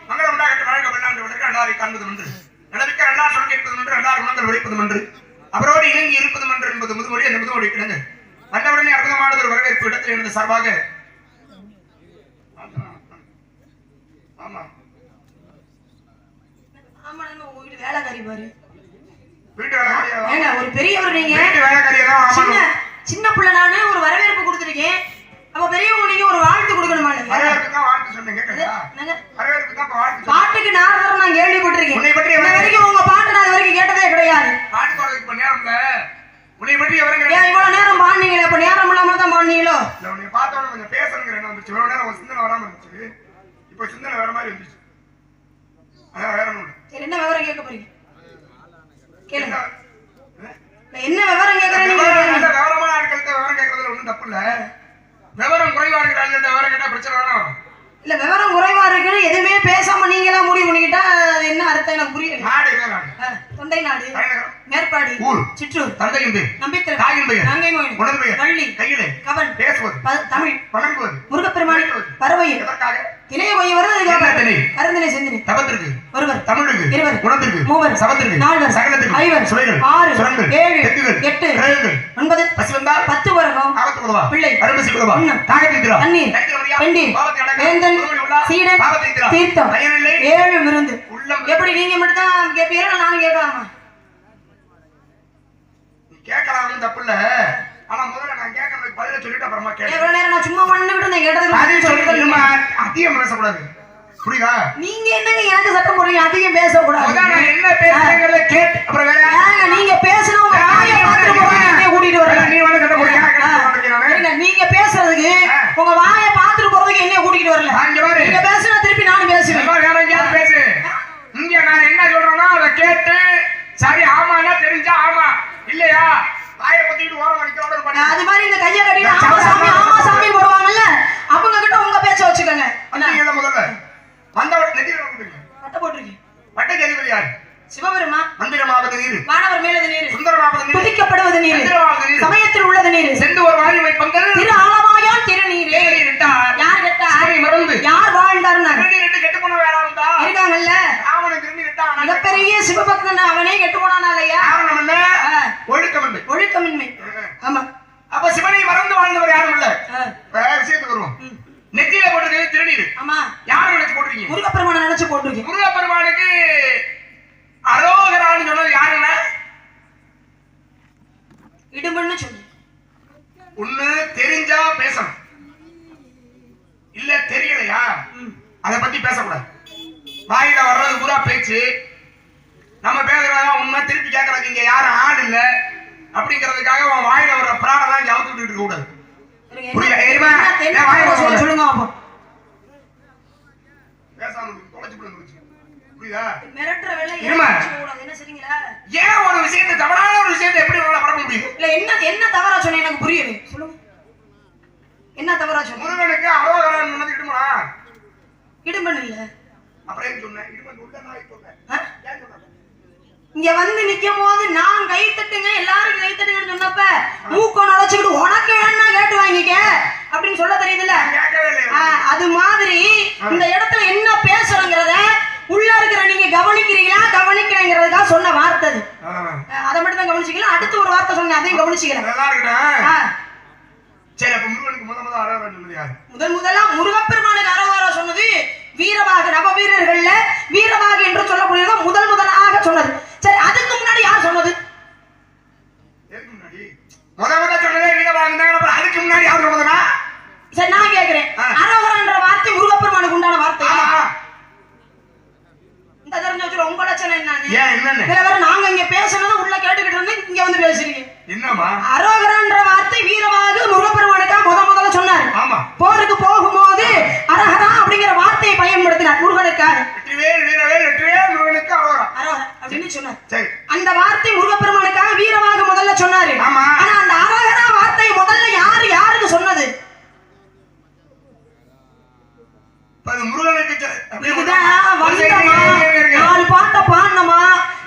மங்களம் உண்டாகட்டும் வாழ்க வெள்ளாண்டு விளக்க அல்லாரை காண்பது மன்று நடவிக்க அல்லா சொல் கேட்பது மன்று அல்லார் குணங்கள் உழைப்பது மன்று அவரோடு இணங்கி இருப்பது மன்று என்பது முதுமொழி. அந்த முதுமொழி கிடங்கு வந்தவுடனே அற்புதமானது ஒரு வரவேற்பு இடத்தில் இருந்த சார்பாக ஆமா ஆமா உங்க வீட்டு வேலைக்காரி பாரு வீட்டு வேலைக்காரியா ஒரு பெரியவர் நீங்க வீட்டு வேலைக்காரியா தான் சின்ன பிள்ளை நானு ஒரு வரவேற்பு கொடுத்துருக்கேன். அப்ப பெரியவங்க நீங்க ஒரு வாழ்த்து கொடுக்கணுமா? வரவேற்பு தான் வாழ்த்து சொன்னீங்க. வரவேற்பு தான் வாழ்த்து. பாட்டுக்கு நாரதர் நான் கேள்விப்பட்டிருக்கேன். உன்னை பற்றி வரைக்கும் உங்க பாட்டு நான் வரைக்கும் கேட்டதே கிடையாது. பாட்டு பாடுறதுக்கு இப்ப நேரம் இல்ல. உன்னை பற்றி எவரும் ஏன் இவ்வளவு நேரம் பாடுனீங்களே? அப்ப நேரம் இல்லாம தான் பாடுனீங்களோ? இல்ல உன்னை பார்த்தோட கொஞ்சம் பேசணுங்கிற என்ன வந்துச்சு. இவ்வளவு நேரம் உன் சிந்தனை வராம இருந்துச்சு. இப்ப சிந்தனை வேற மாதிரி இருந்துச்சு. அதான் வேற ஒண்ணு. சரி என்ன விவரம் கேட்க போறீங்க? கேளுங்க. என்ன விவரம் கேக்குறீங்க? விவரமான ஆட்கள்கிட்ட விவரம் கேட்கறதுல ஒண்ணும் தப்பு இல்ல. விவரம் குறைவா இருக்கிற ஆட்கள்கிட்ட விவரம் கேட்டா பிரச்சனை வேணா வரும். இல்ல விவரம் குறைவா இருக்குன்னு எதுவுமே பேசாம நீங்களா முடிவு பண்ணிக்கிட்டா என்ன அர்த்தம் எனக்கு புரியல. நாடு என்ன நாடு? தொண்டை நாடு, மேற்பாடி, ஊர், சிற்றூர், தந்தையின் பேர், நம்பிக்கை, தாயின் பெயர், நங்கை மொழி, உணர்வு பெயர், வள்ளி, கையிலே, கவன், பேசுவது, தமிழ், வணங்குவது, முருகப்பெருமான், பறவையில், எதற்காக? திணைய கொய் வருது கருந்தினை சிந்தினி தவத்திற்கு ஒருவர் தமிழுக்கு இருவர் குணத்திற்கு மூவர் சபத்திற்கு நால்வர் சகலத்திற்கு ஐவர் சுளைகள் ஆறு சுரங்கள் ஏழு தெக்குகள் எட்டு கிரகங்கள் 9 பசி வந்தால் 10 உலகம் ஆபத்து உதவா பிள்ளை அரும்பசி உதவா தாகத்திந்திரா தண்ணீர் பெண்டி வேந்தன் சீடன் தீர்த்தம் 7 விருந்து எப்படி நீங்க மட்டும் தான் கேட்பீங்களா நானும் கேட்கலாமா? கேட்கலாம் தப்பு இல்ல. ஆனா முதல்ல நான் கேட்கறதுக்கு பதில சொல்லிட்டு அப்புறமா கேட்க. எவ்வளவு நேரம் நான் சும்மா வந்துட்டு இருந்தேன் கேட்டதுக்கு பதில் சொல்லிட்டு அதிகம் பேசக்கூடாது. புரியுதா? நீங்க என்னங்க எனக்கு சட்டம் போடுறீங்க? அதிகம் பேசக்கூடாது. நான் என்ன பேசுறேங்கறத கேட்டு அப்புறம் வேற நீங்க பேசணும் உங்க வாயை பார்த்து போறீங்க கூட்டிட்டு வரல. நீ வந்து கட்ட போறியா? இல்ல நீங்க பேசுறதுக்கு உங்க வாயை பார்த்துட்டு போறதுக்கு என்ன கூட்டிட்டு வரல. நீங்க பேசுனா திருப்பி நானும் பேசுவேன். வேற எங்கயாவது பேசு. இங்க நான் என்ன சொல்றேன்னா அத கேட்டு சரி ஆமானா தெரிஞ்சா ஆமா இல்லையா வாயை பத்திட்டு ஓரம் வலிக்கறோட பண்ணி அது மாதிரி இந்த கைய கட்டிட்டு ஆமா சாமி போடுவாங்கல்ல அவங்க கிட்ட உங்க பேச்ச வச்சுக்கங்க. அண்ணா முதல்ல வந்தவர் நெத்தியில வந்துருங்க. பட்ட போட்டுருக்கீங்க. பட்ட ஜெனிவரி யார்? சிவபெருமா. மந்திரமாவது நீர். வானவர் மேலது நீர். சுந்தரமாவது நீர். துதிக்கப்படுவது நீர். மந்திரமாவது நீர். சமயத்தில் உள்ளது நீர். செந்து ஒரு வாயுவை பங்கல். திரு ஆலவாயான் திருநீரே. நீரிட்டார். யார் கேட்டா? சரி மறந்து. யார் வாழ்ந்தார்னா? திருநீரிட்டு கெட்டு போன வேற ஆளுடா. இருக்காங்கல்ல. அவனுக்கு திருநீரிட்டான். மிகப்பெரிய சிவபக்தன் அவனே கெட்டு போனானா இல்லையா? காரணம் என்ன? ஒழுக்கமின்மை. ஒழுக்கமின்மை. ஆமா. அப்ப சிவனை மறந்து வாழ்ந்தவர் யாரும் இல்ல. விஷயத்துக்கு வருவோம். நெத்தியில போட்டுருக்கீங்க திருநீர். ஆமா. யாரை நினைச்சு போட்டுருக்கீங்க? முருகப்பெருமானை நினைச்சு போட்டுருக்கீங்க. முருகப்பெருமானுக்கு அரோகரான்னு சொன்னது யாருன்னா? இடுமன்னு சொல்லு. ஒண்ணு தெரிஞ்சா பேசணும். இல்ல தெரியலையா அத பத்தி பேசக்கூடாது. வாயில வர்றது பூரா பேச்சு. நம்ம பேசுறதா உண்மை திருப்பி கேட்கறதுக்கு இங்க யாரும் ஆள் இல்ல அப்படிங்கறதுக்காக உன் வாயில வர்ற பிராணெல்லாம் இங்க அவுத்துட்டு இருக்க கூடாது. சொல்லுங்க அப்போ பேசாம தொலைச்சு போடுங்க. புரியுதா? மிரட்டற வேலை என்ன சரிங்களா? ஏன் ஒரு விஷயத்தை தவறான ஒரு விஷயத்தை எப்படி உங்களால பரப்ப முடியும்? இல்ல என்ன தவறா சொன்னேன் எனக்கு புரியல. சொல்லுங்க. என்ன தவறா சொன்னேன்? முருகனுக்கு அரோகரான்னு சொன்னது இடுமனா? இடுமன் இல்ல. அப்புறம் ஏன் சொன்னேன்? இடுமன் உள்ள நாய் சொன்னேன். ஏன் சொன்னேன்? இங்க வந்து நிக்கும் போது நான் கை தட்டுங்க எல்லாரும் கை தட்டுங்கன்னு சொன்னப்ப மூக்க நுழைச்சுக்கிட்டு உனக்கு வேணா கேட்டு வாங்கிக்க அப்படின்னு சொல்ல தெரியுதுல்ல? அது மாதிரி இந்த இடத்துல என்ன பேசுறோங்கிறத உள்ள இருக்கிற நீங்க கவனிக்கிறீங்களா கவனிக்கிறேங்கிறதுக்காக சொன்ன வார்த்தை அதை மட்டும் தான் கவனிச்சிக்கலாம். அடுத்து ஒரு வார்த்தை சொன்னேன் அதையும் கவனிச்சிக்கலாம். சரி அப்ப முருகனுக்கு முதல் அரோகரா சொன்னது யாரு? முதலா முருகப்பெருமானுக்கு அரோகரா சொன்னது வீரபாக நவ வீரர்கள்ல வீரபாக என்று சொல்லக்கூடியது முதலாக சொன்னது. சரி அதுக்கு முன்னாடி யார் சொன்னது? முதல்ல சொன்னதே வீரபாக தான். அப்புறம் அதுக்கு முன்னாடி யார் சொன்னதுனா? சரி நான் கேக்குறேன் அரோகரான்ற வார்த்தை முருகப்பெருமானுக்கு உண்டான வார்த்தை. இந்த தெரிஞ்ச வச்சு உங்க லட்சணம் என்ன? நாங்க இங்க பேசுனது உள்ள கேட்டுக்கிட்டு இருந்து இங்க வந்து பேசுறீங்க என்னமா? அரோகரான்ற வார்த்தை வீரபாக முருகப்பெருமானுக்கா முதல்ல சொன்னாரு. ஆமா. போருக்கு போகும்போது அரஹரா அப்படிங்கிற வார்த்தையை பயன்படுத்தினார் முருகனுக்காக. வெற்றிவேல் வீரவேல் வெற்றிவேல் முருகனுக்கு அரோகரா அப்படின்னு சொன்னார். சரி அந்த வார்த்தை முருகப்பெருமானுக்காக வீரபாக முதல்ல சொன்னாரு. ஆனா அந்த அரஹரா வார்த்தை முதல்ல யாருக்கு சொன்னது? முருகனுக்கு. நாலு பாட்டை பாடணுமா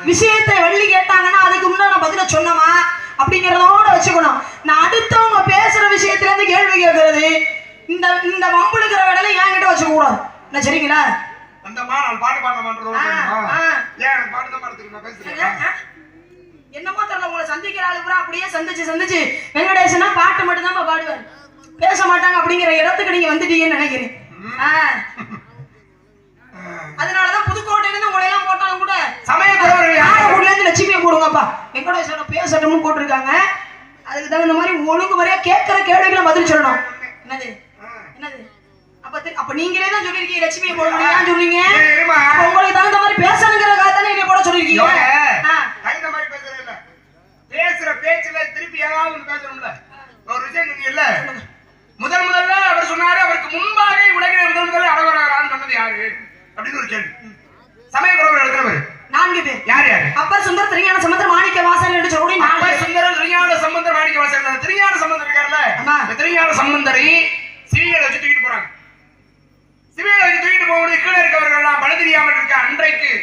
விஷயத்தை வள்ளி கேட்டாங்கன்னா அதுக்கு முன்னாடி பதில சொன்னமா அப்படிங்கறதோட வச்சுக்கணும். நான் அடுத்தவங்க பேசுற விஷயத்துல இருந்து கேள்வி கேட்கறது இந்த வம்புழுக்கிற வேலையில என்கிட்ட வச்சுக்க கூடாது. சரிங்களா? அந்தம்மா நான் பாட்டு பாட மாட்டேன். ஏன் பாட்டு தான் பாடுறதுக்கு நான் பேசுறேன். என்னமோ தெரியல, உங்களை சந்திக்கிற ஆளு பூரா அப்படியே சந்திச்சு வெங்கடேசனா பாட்டு மட்டும் தான் பாடுவார், பேச மாட்டாங்க அப்படிங்கிற இடத்துக்கு நீங்க வந்துட்டீங்கன்னு நினைக்கிறேன். அதனாலதான் புதுக்கோட்டையில இருந்து உங்களை எல்லாம் போட்டாலும் கூட யாரோட இருந்து லட்சுமியை போடுங்கப்பா, வெங்கடேசன பேசட்டும்னு போட்டிருக்காங்க. அதுக்கு தகுந்த மாதிரி ஒழுங்கு முறையா கேட்கிற கேள்விகளை பதில் சொல்லணும். என்னது என்னது அப்ப நீங்களே தான் சொல்லிருக்கீங்க லட்சுமியை போட முடியாது சொன்னீங்க. உங்களுக்கு தகுந்த மாதிரி பேசணுங்கிறதுக்காக தானே நீங்க போட சொல்லிருக்கீங்க. தகுந்த மாதிரி பேசுறது இல்ல, பேசுற பேச்சுல திருப்பி ஏதாவது ஒண்ணு பேசணும்ல. ஒரு விஷயம் சொன்னீங்கல்ல, முதல்ல அவர் சொன்னாரு, அவருக்கு முன்பாக உலகிலே முதல்ல அழகரான்னு சொன்னது யாரு அப்படின்னு ஒரு கேள்வி. சமயக்குறவர் எழுதுறவர் 4 பேர். யார் யாரு? அப்பர் சுந்தர், திருஞான சம்பந்தர், மாணிக்க வாசகர் என்று சொல்லி அப்பர் சுந்தர், திருஞான சம்பந்தர், மாணிக்க வாசகர். திருஞான சம்பந்தர் இருக்காருல்ல, அந்த திருஞான சம்பந்தரை சிவிகளை வச்சு தூக்கிட்டு போறாங்க. சிவிகளை வச்சு தூக்கிட்டு போகும்போது கீழே இருக்கவர்கள் எல்லாம் பல தெரியாமல் இருக்க அன்றைக்கு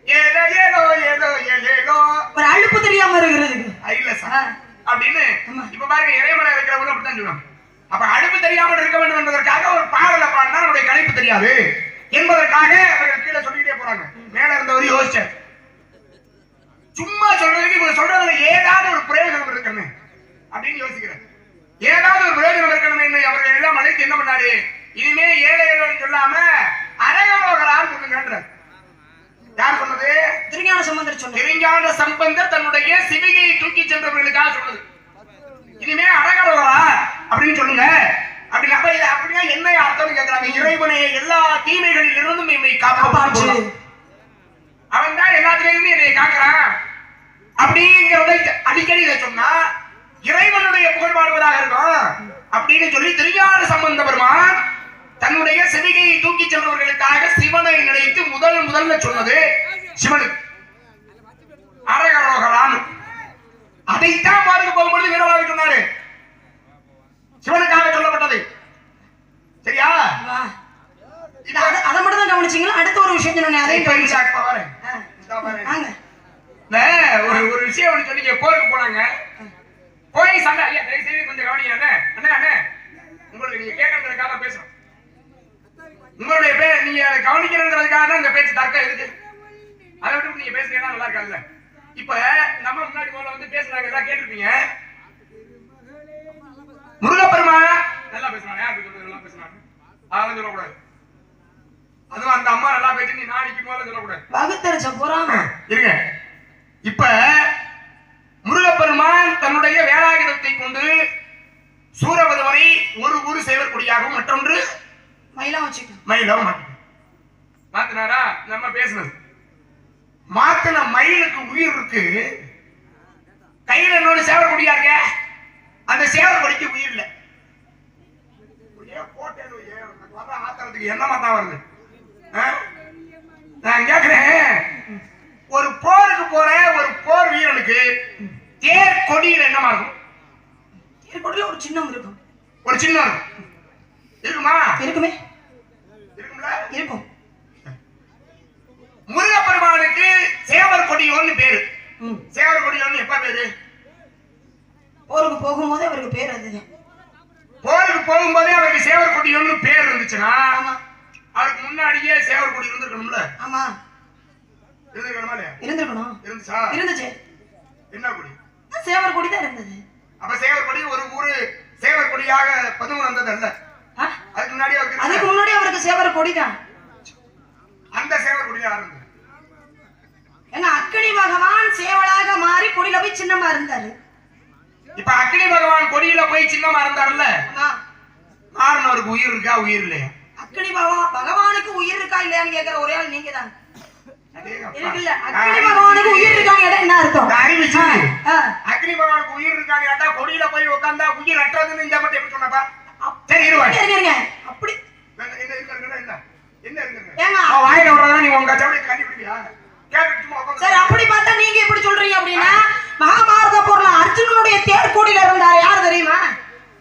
ஏதோ ஏதோ ஏதோ ஏதோ ஒரு அழுப்பு தெரியாம இருக்கிறது இல்ல சார் அப்படின்னு. இப்ப பாருங்க, இறைமலை இருக்கிறவங்க அப்படித்தான் சொல்லுவாங்க. அப்ப அழுப்பு தெரியாமல் இருக்க வேண்டும் என்பதற்காக ஒரு பாடல பாடினா நம்முடைய கலைப்பு தெரியாது என்பதற்காக அவர்கள் கீழே சொல்லிக்கிட்டே போறாங்க. மேல இருந்தவர் யோசிச்சார், சும்மா சொல்றதுக்கு இவங்க சொல்றதுல ஏதாவது ஒரு பிரயோஜனம் இருக்கணும் அப்படின்னு யோசிக்கிறார். ஏதாவது ஒரு பிரயோஜனம் இருக்கணும் என்று அவர்கள் எல்லாம் அழைத்து என்ன பண்ணாரு, இனிமே ஏழைகள் சொல்லாம அரகரோகரான்னு சொல்லுங்கன்றார். யார் சொன்னது? திருஞான சம்பந்தர் சொன்னார். திருஞான சம்பந்தர் தன்னுடைய சிவிகையை தூக்கி சென்றவர்களுக்காக சொன்னது. இனிமே அரகரோகரா அப்படின்னு சொல்லுங்க அப்படின்னு. அப்படின்னா என்ன அர்த்தம் கேட்கிறாங்க. இறைவனை எல்லா தீமைகளில் இருந்தும் என்னை காப்பாற்று, அவன் தான் எல்லாத்திலையுமே என்னை காக்கிறான் அப்படிங்கிறத அடிக்கடி இதை சொன்னா இறைவனுடைய புகழ் பாடுவதாக இருக்கும் அப்படின்னு சொல்லி திருஞான சம்பந்த பெருமான் தன்னுடைய சிவிகையை தூக்கி சென்றவர்களுக்காக சிவனை நினைத்து முதல்ல சொன்னது சிவனுக்கு அரகரோகரான். அதைத்தான் பாருங்க போகும்பொழுது வீரவாக சொன்னாரு, சிவனுக்காக சொல்லப்பட்டது. சரியா? அதை மட்டும் தான் கவனிச்சீங்களா? அடுத்த ஒரு விஷயம் சொன்னேன், அதையும் ஒரு விஷயம் ஒன்று சொன்னீங்க. போருக்கு போனாங்க, போய் சண்டை. ஐயா தயவு செய்து கொஞ்சம் கவனிங்க அண்ணே, உங்களுக்கு நீங்க கேட்கறதுக்காக பேசுறோம். உங்களுடைய நீங்க கவனிக்கிறதுக்காக தான் இந்த பேச்சு தர்க்கம் இருக்கு. அதை விட்டு நீங்க பேசுறீங்கன்னா நல்லா இருக்காதுல்ல. இப்ப நம்ம முன்னாடி போல வந்து பேசுறாங்க, எல்லாம் கேட்டிருப்பீங்க. முருகப்பெருமான் நல்லா பேசுறாங்க, யார் நல்லா பேசுறாங்க அதெல்லாம் சொல்லக்கூடாது. அதுவும் அந்த அம்மா நல்லா பேசி நீ நாளைக்கு போல சொல்லக்கூடாது, வகுத்தரிச்ச போறாம இருங்க. இப்ப முருகப்பெருமான் தன்னுடைய வேலாயுதத்தை கொண்டு சூரபதுமனை ஒரு ஊரு சேவர் கொடியாகவும் மற்றொன்று மயிலம் மாத்தினாரா? நம்ம பேசுனது மாத்தின மயிலுக்கு உயிர் இருக்கு, கையில இன்னொரு சேவர் கொடியா இருக்க, அந்த சேவர் கொடிக்கு உயிர் இல்ல. ஆத்திரத்துக்கு என்னமா தான் வருது? நான் கேக்குறேன், ஒரு போருக்கு போற ஒரு போர் வீரனுக்கு தேர் கொடியில் என்னமா இருக்கும்? தேர் கொடியில ஒரு சின்னம் இருக்கும். ஒரு சின்னம் இருக்குமா? இருக்குமே, இருக்கும்ல, இருக்கும். முருகப்பெருமானுக்கு சேவர் கொடியோன்னு பேரு. சேவர் கொடியோன்னு எப்ப பேரு? போருக்கு போகும்போதே அவருக்கு பேர் அதுதான். போருக்கு போகும்போதே அவருக்கு சேவர் கொடியோன்னு பேர் இருந்துச்சுன்னா அவருக்கு முன்னாடியே சேவர் கொடி இருந்திருக்கணும்ல. ஆமா, இருந்திருக்கணுமா இல்லையா? இருந்திருக்கணும். இருந்துச்சா? இருந்துச்சு. என்ன கொடி? சேவர் கொடி தான் இருந்தது. அப்ப சேவர் கொடி ஒரு ஊரு சேவர் கொடியாக பதுமன் வந்தது அல்ல. அதுக்கு முன்னாடி அவருக்கு சேவர் கொடி தான். அந்த சேவர் கொடி யார் இருந்தது? ஏன்னா அக்கினி பகவான் சேவலாக மாறி கொடியில போய் சின்னமா இருந்தாரு. இப்ப அக்கினி பகவான் கொடியில போய் சின்னமா இருந்தாருல்ல, மாறினவருக்கு உயிர் இருக்கா உயிர் இல்லையா? அக்கினி பகவானுக்கு உயிர் இருக்கா இல்லையான்னு கேட்கிற ஒரே ஆள் நீங்க தான். இருக்குல்ல, அக்கினி பகவானுக்கு உயிர் இருக்கான்னு கேட்டா என்ன அர்த்தம்? அறிவிச்சு அக்கினி பகவானுக்கு உயிர் இருக்கான்னு கேட்டா கொடியில போய் உட்கார்ந்தா உயிர் அற்றதுன்னு இந்த மட்டும் எப்படி சொன்னப்பா? சரி இருங்க, அப்படி வாயில விடுறதா நீ உங்க கச்சவடி கண்டுபிடிப்பியா? சரி, அப்படி பார்த்தா நீங்க எப்படி சொல்றீங்க அப்படின்னா, மகாபாரத போர்ல அர்ஜுனனுடைய தேர்கோடியில இருந்தாரு யார் தெரியுமா?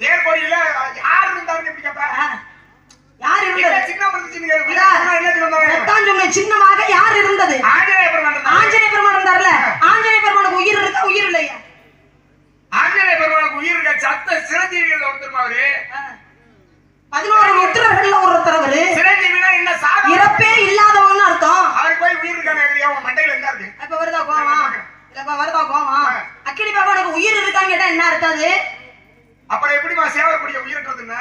தேர்கோடியில யார் இருந்தாருன்னு எப்படி கேப்பா? யார் இருந்தாரு? சின்னமாக யார் இருந்தது? ஆஞ்சநேய பெருமான் இருந்தார்ல. ஆஞ்சநேய பெருமானுக்கு உயிர் இருக்கா உயிர் இல்லையா? ஆஞ்சநேய பெருமானுக்கு உயிர் இருக்க. சத்த சிரஞ்சீவிகள் ஒருத்தர் அவரு 11 முத்திரர்கள்ல ஒருத்தர் அவரு. சிரஞ்சீவினா என்ன? இறப்பே இல்லாத அர்த்தம் அது? அப்புறம் எப்படிமா சேவக்கூடிய உயிர்ன்றதுன்னா?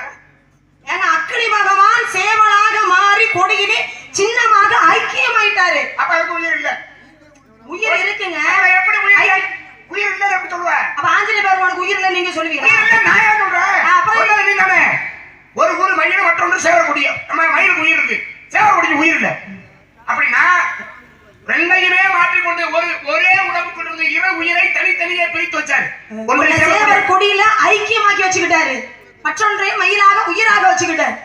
ஏங்க அக்னி பகவான் சேவலாக மாறி கொடியிலே சின்னமாக ஐக்கியமாயிட்டாரு. அப்ப அதுக்கு உயிர் இல்ல? உயிர் இருக்குங்க. எப்படி உயிர் இல்ல எப்படி சொல்லுவ? அப்ப ஆஞ்சநேய பெருமானுக்கு உயிர் இல்ல நீங்க சொல்லுவீங்க? நான் ஏன் சொல்றேன்? அப்புறம் நீ தானே ஒரு ஊர் மயில் மற்றொன்று சேவக்கூடிய நம்ம மயிலுக்கு உயிர் இருக்கு, சேவக்கூடிய உயிர் இல்ல. அப்படின்னா ரெண்டையுமே மாற்றிக்கொண்டு ஒரே உணவுக்குள்ள இரு உயிரை தனித்தனியே பிரித்து வச்சாரு. சேவர் கொடியில ஐக்கியமாக்கி வச்சுக்கிட்டாரு, மற்றொன்றை மயிலாக உயிராக வச்சுக்கிட்டாரு.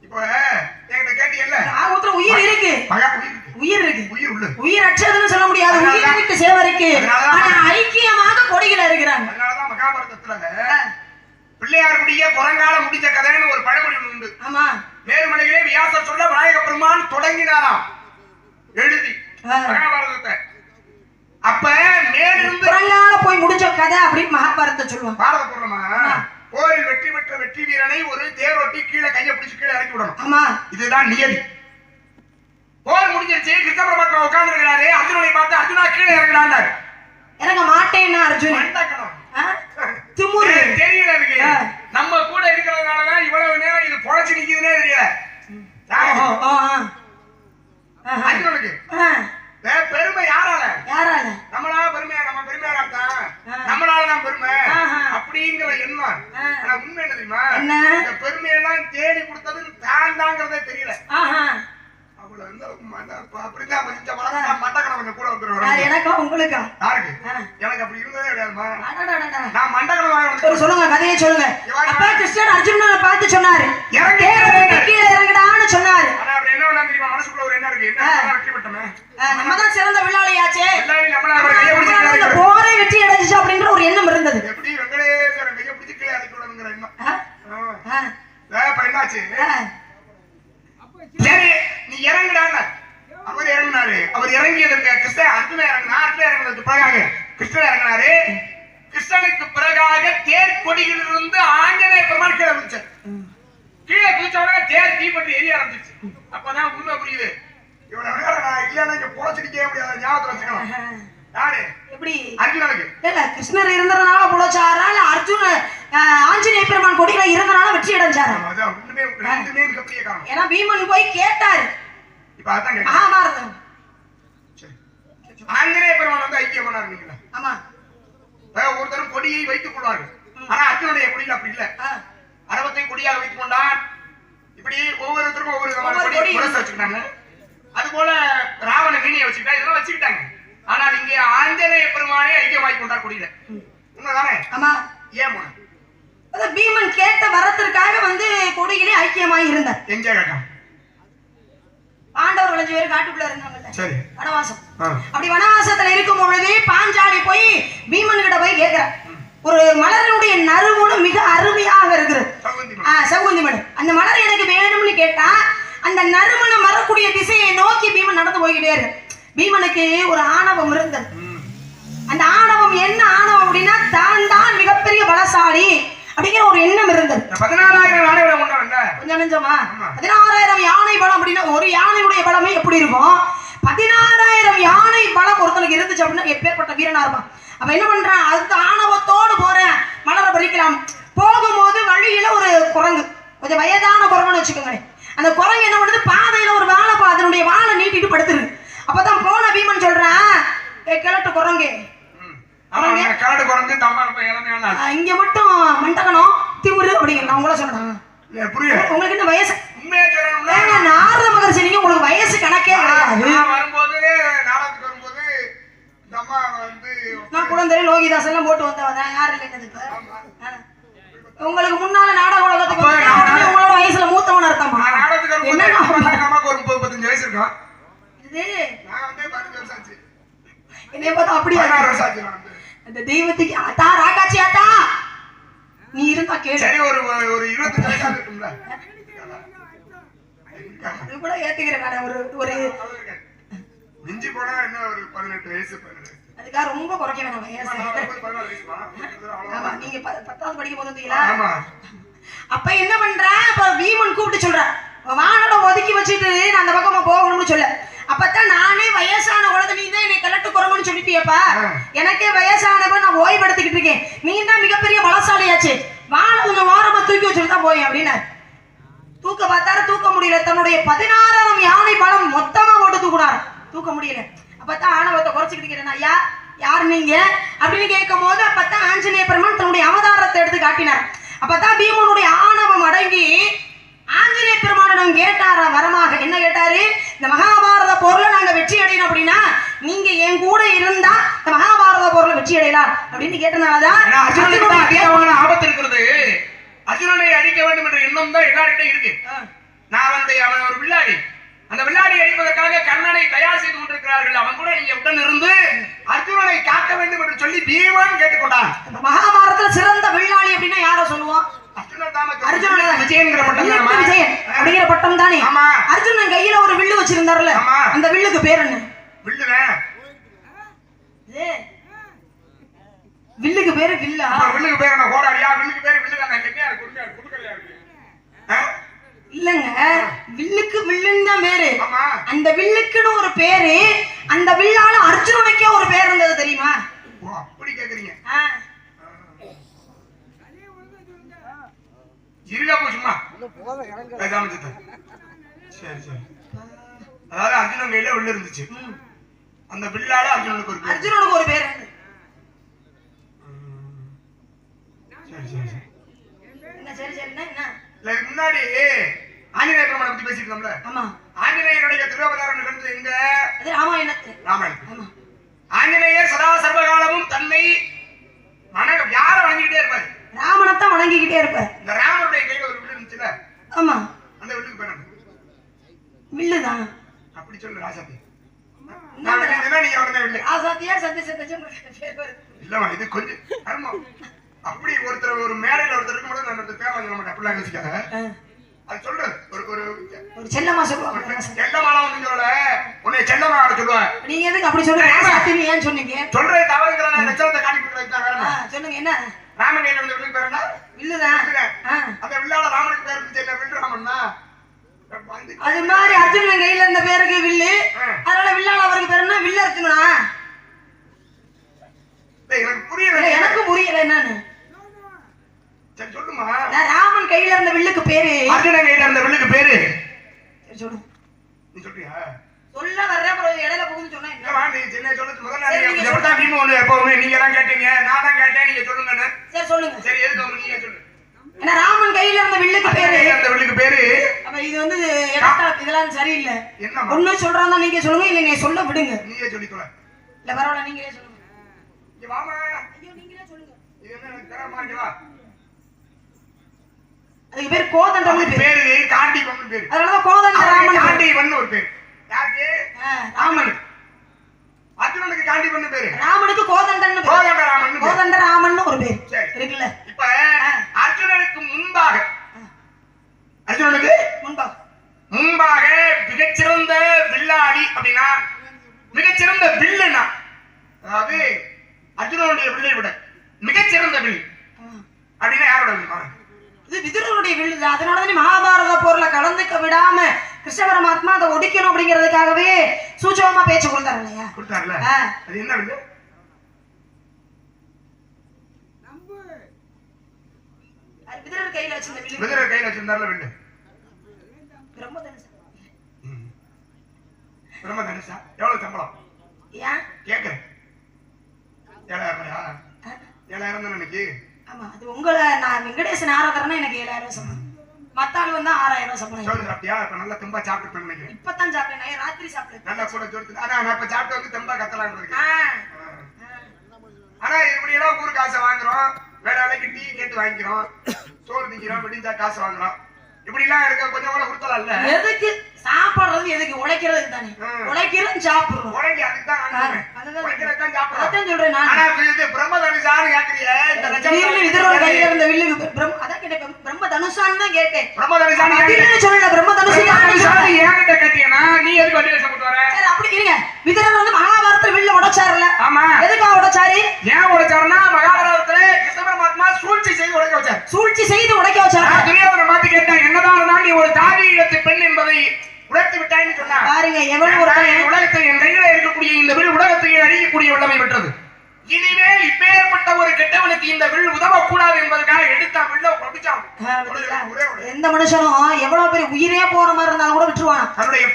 இப்போ என்கிட்ட கேட்டீங்கல்ல, உயிர் இருக்கு, உயிர் இருக்கு, உயிர் அற்றதுன்னு சொல்ல முடியாது. உயிர் இருக்கு சேவருக்கு, ஆனா ஐக்கியமாக கொடியில இருக்கிறாங்க. அதனாலதான் மகாபாரதத்துல பிள்ளையாருடைய புறங்கால முடிஞ்ச கதைன்னு ஒரு பழமொழி உண்டு. ஆமா, மேருமலையிலே வியாசர் சொல்ல விநாயக பெருமான் தொடங்கினாராம் எழுதி மகாபாரதத்தை. அப்ப மேலிருந்து புறங்கால போய் முடிஞ்ச கதை அப்படின்னு மகாபாரதத்தை சொல்லுவாங்க. பாரத பூர்ணமா போரில் வெற்றி பெற்ற வெற்றி வீரனை ஒரு தேரோட்டி கீழே கையை பிடிச்சு கீழே இறக்கி விடணும். ஆமா, இதுதான் நியதி. போர் முடிஞ்சிருச்சு, கிருஷ்ண பரமாத்மா உட்கார்ந்து இருக்கிறாரு. அர்ஜுனனை பார்த்து அர்ஜுனா கீழே இறங்கினார். இறங்க மாட்டேன்னா அர்ஜுன் திமுரு தெரியல. நம்ம கூட இருக்கிறதுனாலதான் இவ்வளவு நேரம் இது பொழைச்சு நிக்குதுன்னே தெரியல. அர்ஜுனனுக்கு பெருமை யாரால? யாரால? நம்மளால பெருமையா? நம்ம பெருமையா இருக்கான், நம்மளாலதான் பெருமை அப்படிங்கிற எண்ணம். ஆனா உண்மை என்ன தெரியுமா? இந்த பெருமையெல்லாம் தேடி கொடுத்தது தான் தாங்கிறதே தெரியல. அப்படிதான் மண்டக்கணம் கூட வந்துருவாங்க. எனக்கா உங்களுக்கா? யாருக்கு? எனக்கு அப்படி இருந்ததே கிடையாதுமா. நான் மண்டக்கணம் சொல்லுங்க, கதையை சொல்லுங்க. அப்ப கிருஷ்ணன் அர்ஜுனனை பார்த்து சொன்னாரு, கீழே இறங்கடான்னு சொன்னாரு. என்ன தெரியுமா மனசுக்குள்ள ஒரு என்ன இருக்கு? என்ன வெற்றி பெற்றமே, நம்மதான் சிறந்த வில்லாளியாச்சே, நம்மள போரே வெற்றி அடைஞ்சிச்சு அப்படின்ற ஒரு எண்ணம் இருந்தது. எப்படி வெங்கடேஸ்வரன் கையை பிடிச்சு கீழே இறக்கி விடணுங்கிற எண்ணம். இப்ப என்னாச்சு? சரி நீ இறங்குடாங்க. அவர் இறங்கினாரு. அவர் இறங்கியதற்கு கிருஷ்ணன் அர்ஜுனன் இறங்கினதுக்கு பிறகாக கிருஷ்ணன் இறங்கினாரு. கிருஷ்ணனுக்கு பிறகாக தேர் கொடியிலிருந்து ஆஞ்சநேய பெருமான் கீழே குதிச்சார். கீழே குதிச்ச உடனே தேர் தீப்பற்றி எரிய ஆரம்பிச்சிச்சு. அப்பதான் உண்மை புரியுது. இவனை நான் இல்லைன்னா இங்க பொழைச்சிருக்கே முடியாது. ஞாபகத்துல வச்சுக்கலாம். யாரு? எப்படி? அர்ஜுனனுக்கு இல்ல கிருஷ்ணர் இருந்ததுனால பொழைச்சாரா, இல்ல அர்ஜுன ஆஞ்சநேய பெருமான் கொடியில இருந்தனால வெற்றி அடைஞ்சாரு? ஏன்னா பீமன் போய் கேட்டாரு. இப்ப அதான் மகாபாரதம் ஆஞ்சநேய பெருமான் வந்து ஐக்கியம் பண்ணாரு. ஆமா, ஒருத்தரும் கொடியை வைத்துக் கொள்வார்கள். ஆனா அர்ஜுனுடைய கொடியில் அப்படி இல்ல. அரவத்தை கொடியாக வைத்துக் கொண்டான். இப்படி ஒவ்வொருத்தருக்கும் ஒவ்வொரு விதமான கொடி வச்சுக்கிட்டாங்க. அது போல ராவண மீனியை வச்சுக்கிட்டா, இதெல்லாம் வச்சுக்கிட்டாங்க. ஆனால் இங்கே ஆஞ்சநேய பெருமானே ஐக்கியமாகி கொண்டார் கொடியில. உண்மைதானே? ஆமா. ஏன் பீமன் கேட்ட வரத்திற்காக வந்து கொடியிலே ஐக்கியமாகி இருந்தார். எங்க கேட்டான்? பாண்டவர் 5 பேர் காட்டுக்குள்ள இருந்தாங்கல்ல, சரி, வனவாசம். அப்படி வனவாசத்துல இருக்கும் பொழுது பாஞ்சாலி போய் பீமன் கிட்ட போய் கேட்கிறார், ஒரு மலருடைய நறுமணம் மிக அருமையாக இருக்குது, செவ்வந்தி மலர், அந்த மலர் எனக்கு வேணும்னு கேட்டா அந்த நறுமணம் வரக்கூடிய திசையை நோக்கி பீமன் நடந்து போய்கிட்டே இருக்கு. பீமனுக்கு ஒரு ஆணவம் இருந்தது. அந்த ஆணவம் என்ன ஆணவம் அப்படின்னா, தான் மிகப்பெரிய பலசாலி அப்படிங்கிற ஒரு எண்ணம் இருந்தது. 16,000 யானை பலம் கொண்டவன்ல. கொஞ்சம் நெஞ்சமா? 16,000 யானை பலம் அப்படின்னா ஒரு யானையுடைய பலமே எப்படி இருக்கும்? 16,000 யானை பலம் ஒருத்தனுக்கு இருந்துச்சு அப்படின்னா எப்பேற்பட்ட வீரனா இருப்பான். அப்ப என்ன பண்றான்? அதுக்கு ஆணவத்தோடு போறேன், மலரை பறிக்கலாம். போகும்போது வழியில ஒரு குரங்கு, கொஞ்சம் வயதான குரங்குன்னு வச்சுக்கோங்க. அந்த குரங்கு என்ன பண்ணுது? பாதையில ஒரு வாழை அதனுடைய வாழை நீட்டிட்டு படுத்துரு. அப்பதான் போன பீமன் சொல்றான், கிழட்டு குரங்கு, இங்க மட்டும் மண்டகணும் திமுரு அப்படிங்கிற உங்கள சொல்றேன். உங்களுக்கு என்ன வயசு? நாரத மகர்ஷி, நீங்க உங்களுக்கு வயசு கணக்கே கிடையாது. நான் குழந்தை லோகிதாஸ் எல்லாம் போட்டு வந்தவன் யாரு இல்லைன்னு. உங்களுக்கு முன்னால நாடக உலகத்துக்கு உங்களோட வயசுல மூத்தவனா இருக்காமா? என்ன 35 வயசு இருக்கும். இது என்னைய பார்த்தா அப்படியே அந்த தெய்வத்துக்கு ஆத்தா ராக்காச்சி ஆத்தா நீ இருந்தா கேளு. சரி, ஒரு 25 வயசா இருக்கும்ல, அது கூட ஏத்துக்கிறேன் நான். ஒரு மிஞ்சி போனா என்ன ஒரு 18 வயசு. அதுக்காக ரொம்ப குறைக்க வேணாம் வயசு. ஆமா, நீங்க 10வது படிக்கும் போது வந்தீங்களா? அப்ப என்ன பண்ற? அப்ப பீமன் கூப்பிட்டு சொல்ற, வானோட ஒதுக்கி வச்சுட்டு நான் அந்த பக்கமா போகணும்னு சொல்ல. அப்பதான் நானே வயசான குழந்தை, நீ தான் என்னை கலட்டு குரங்குன்னு சொல்லிட்டியப்பா. எனக்கே வயசானவன், நான் ஓய்வு எடுத்துக்கிட்டு இருக்கேன். நீ தான் மிகப்பெரிய பலசாலியாச்சு, வாழை கொஞ்சம் ஓரமா தூக்கி வச்சுட்டு தான் போய் அப்படின்னாரு. தூக்க பார்த்தாரு, தூக்க முடியல. தன்னுடைய 16,000 யானை பலம் மொத்தமா போட்டு தூக்குனாரு, தூக்க முடியல. அப்பதான் ஆணவத்தை குறைச்சிக்கிட்டு இருக்கிறேன். ஐயா யார் நீங்க அப்படின்னு கேட்கும் போது அப்பதான் ஆஞ்சநேய பெருமான் தன்னுடைய அவதாரத்தை எடுத்து காட்டினார். அப்பதான் பீமனுடைய ஆணவம் அடங்கி ஆஞ்சநேய பெருமானிடம் கேட்டாரா வரமாக. என்ன கேட்டாரு? இந்த மகாபாரத போர்ல நாங்க வெற்றி அடையணும் அப்படின்னா நீங்க என் கூட இருந்தா இந்த மகாபாரத போர்ல வெற்றி அடையலாம் அப்படின்னு கேட்டனாலதான் ஆபத்து இருக்கிறது. அர்ஜுனனை அழிக்க வேண்டும் என்ற எண்ணம் தான் எல்லார்கிட்டையும் இருக்கு. அவன் ஒரு வில்லாடி, அந்த வில்லாடி அழிப்பதற்காக கர்ணனை தயார் செய்து கொண்டிருக்கிறார்கள். அவன் கூட நீங்க உடன் இருந்து அர்ஜுனனை காக்க வேண்டும் என்று சொல்லி பீமன் கேட்டுக்கொண்டான். மகாபாரதத்துல சிறந்த வில்லாளி அப்படின்னா யார சொல்லுவோம்? அர்ஜுனன் விஜயன்கிற பட்டம், விஜயன் அப்படிங்கிற பட்டம் தானே. அர்ஜுனன் கையில ஒரு வில்லு வச்சிருந்தாருல, அந்த வில்லுக்கு பேர் என்ன? வில்லுக்கு பேரு வில்லா? வில்லுக்கு பேர் என்ன? கோடாரியா? வில்லுக்கு பேரு வில்லு தானே. இல்லங்க, வில்லுக்கு வில்லுன்னு தான் பேரு. அந்த வில்லுக்குன்னு ஒரு பேரு, அந்த வில்லால அர்ஜுனனுக்கே ஒரு பேர் இருந்தது தெரியுமா? அப்படி கேக்குறீங்க? சும்மா சரி சரி. அதாவது அர்ஜுனன் கையில வில்லு இருந்துச்சு, அந்த வில்லால அர்ஜுனனுக்கு ஒரு பேர். சரி சரி சரி. என்ன சரி சரின்னா என்ன? முன்னாடி ஆஞ்சநேய பெருமானை பத்தி பேசிட்டு இருந்தோம்ல. ஆமா. ஆஞ்சநேயனுடைய திருவதாரம் நிகழ்ந்து எங்க? ராமாயணத்துல. ஆஞ்சநேயர் சதா சர்வகாலமும் தன்னை யார வணங்கிக்கிட்டே இருப்பாரு? ராமனைத்தான் வணங்கிக்கிட்டே இருப்பார். இந்த ராமனுடைய கையில ஒரு வில்லு இருந்துச்சுல? ஆமா. அந்த வில்லுக்கு பேர் என்ன? வில்லுதான். அப்படி சொல்லு ராசாத்தி. நான் வில்லுனா நீங்க உடனே வில்லு. ராசாத்தியா சத்தி சத்தி இல்லமா, இது கொஞ்சம் கர்மம். அப்படி ஒருத்தர் ஒரு மேடையில ஒருத்தர் இருக்கும்போது நான் அந்த பேர் வாங்க மாட்டேன். அப்படிலாம் யோசிக்காத. அது சொல்றது ஒரு செல்லமா சொல்லுவாங்க. செல்லமாலாம் ஒண்ணு சொல்லல, உன்னை செல்லமா ஆட சொல்லுவேன். நீங்க எதுக்கு அப்படி சொல்றீங்க? ஏன் சொன்னீங்க? சொல்றது தவறுங்கிற நான் லட்சணத்தை காட்டி கொடுத்தா வேற என்ன? சொல்லுங்க என்ன? ராமன் கையில இருந்த வில்லுக்கு பேர் என்ன? வில்லுதான். அந்த வில்லால ராமனுக்கு பேர் இருந்துச்சு என்ன? வில்லு ராமன்னா. அது மாதிரி அர்ஜுனன் கையில இருந்த பேருக்கு வில்லு, அதனால வில்லால அவருக்கு பேர் என்ன? வில்லு அர்ஜுனா. எனக்கு புரியல. எனக்கு புரியல என்னன்னு. சரி சொல்லுமா. ராமன் கையில இருந்த வில்லுக்கு பேரு, அர்ஜுனன் கையில இருந்த வில்லுக்கு பேரு சரி சொல்லு. நீ சொல்றியா? சொல்ல வர்ற அப்புறம் இடையில புகுந்து சொன்னா என்ன? நீ சின்ன சொல்றது முதல்ல நீங்க எப்படா டீம் ஒண்ணு எப்பவுமே நீங்க தான் கேட்டீங்க, நான் தான் கேட்டேன், நீங்க சொல்லுங்கன்னு. சரி சொல்லுங்க. சரி எதுக்கு நீங்க சொல்லு. என்ன ராமன் கையில இருந்த வில்லுக்கு பேரு? அந்த வில்லுக்கு பேரு. அப்ப இது வந்து இதெல்லாம் சரியில்லை. என்ன ஒண்ணு சொல்றாங்க நீங்க சொல்லுங்க, இல்ல நீ சொல்ல விடுங்க. நீயே சொல்லிக்கோல. இல்ல பரவாயில்ல, நீங்களே சொல்லுங்க. இங்க வாமா. ஐயோ நீங்களே சொல்லுங்க. இது என்ன எனக்கு தரமா இங்க வா. அதுக்கு பேர் கோதண்டம்னு பேரு. காண்டிவன் பேரு. அதனால கோதண்ட ராமன். காண்டிவன் ஒரு பேர். யாருக்கு? ராமன். அர்ஜுனனுக்கு காண்டிவன் பேரு, ராமனுக்கு கோதண்டன்னு பேரு. கோதண்ட ராமன். கோதண்ட ராமன் ஒரு பேர் இருக்குல்ல. இப்ப அர்ஜுனனுக்கு முன்பாக மிகச்சிறந்த வில்லாடி அப்படின்னா மிகச்சிறந்த வில்லுனா, அதாவது அர்ஜுனனுடைய வில்லை விட மிகச்சிறந்த வில் அப்படின்னா யாரோட வில்லுமா? இது விதுரனுடைய வில்லு. அதனாலதான் மகாபாரத போர்ல கலந்துக்க விடாம கிருஷ்ண பரமாத்மா அதை ஒடிக்கணும் அப்படிங்கிறதுக்காகவே சூட்சமா பேச்சு கொடுத்தாரு இல்லையா? கொடுத்தாருல. அது என்ன வில்லு? விதுரர் கையில வச்சிருந்த வில்லு. விதுரர் கையில வச்சிருந்தாருல வில்லு. பிரம்மதனுஷா. எவ்வளவு சம்பளம்? ஏன் கேக்குறேன். 7,000. 7,000 தான் எனக்கு. ஆமா, அது உங்களை நான் வெங்கடேசன் ஆராதரனா எனக்கு 7,000 சம்பளம். மத்தாள் வந்தா 6,000 சம்பளம். சொல்லு சாப்பிட்டியா? இப்ப நல்லா தெம்பா சாப்பிட்டு நினைக்கிறேன். இப்பதான் சாப்பிட்டேன், ராத்திரி சாப்பிட்டேன். நல்லா கூட ஜோர்த்து. ஆனா நான் இப்ப சாப்பிட்டு வந்து தெம்பா கத்தலாம் இருக்கேன். ஆனா இப்படி எல்லாம் ஊருக்கு காசை வாங்குறோம், வேற வேலைக்கு டீ கேட்டு வாங்கிக்கிறோம், சோறு திங்கிறோம், விடிஞ்சா காசு வாங்குறோம். இப்படி எல்லாம் இருக்க கொஞ்சம் கூட கொடுத்தலாம் இல்ல. எதுக்கு சாப்பிடுறது? எதுக்கு உழைக்கிறது தானே. உழைக்கிறோம் சாப்பிடுறோம். உழைக்க அதுக்கு தான் உழைக்கிறதுக்கு தான் சாப்பிடுறோம். அதான் சொல்றேன் நான். ஆனா இது பிரம்மதனுஷான்னு கேக்குறியே, இந்த லட்சம் விதுரர் கையில இருந்த வில்லுக்கு அதான் கேட்டேன். பிரம்மதனுஷான்னு தான் கேட்டேன். பிரம்மதனுஷான்னு கேட்டேன். சொல்லல பிரம்மதனுஷான்னு என்கிட்ட கேட்டீங்கன்னா நீ எதுக்கு வண்டி வச்சு போட்டு வர? சரி அப்படி இருங்க. விதுரர் வந்து மகாபாரதத்துல வில்ல உடைச்சாருல. ஆமா. எதுக்காக உடைச்சாரு? ஏன் உடைச்சாருன்னா மகாபாரதத்துல கிருஷ்ண பரமாத்மா சூழ்ச்சி செய்து உடைக்க வச்சார். சூழ்ச்சி செய்து உடைக்க வச்சாரு. துரியோதனை மாத்தி கேட்டான், என்னதான் இருந்தாலும் நீ ஒரு தாதி இடத்து பெண் என்பதை உடைத்து விட்டாய்ன்னு சொன்னார். பாருங்க எவ்வளவு உலகத்தை என் கையில இருக்கக்கூடிய இந்த வில் உலகத்தையே அழிக்கக்கூடிய வல்லமை பெற்றது. இனிமேல் இப்பேற்பட்ட ஒரு கெட்டவனுக்கு இந்த வில் உதவக்கூடாது என்பதற்காக எடுத்தா வில்ல படிச்சான். எந்த மனுஷனும் எவ்வளவு பெரிய உயிரே போற மாதிரி இருந்தாலும் கூட விட்டுருவான். தன்னுடைய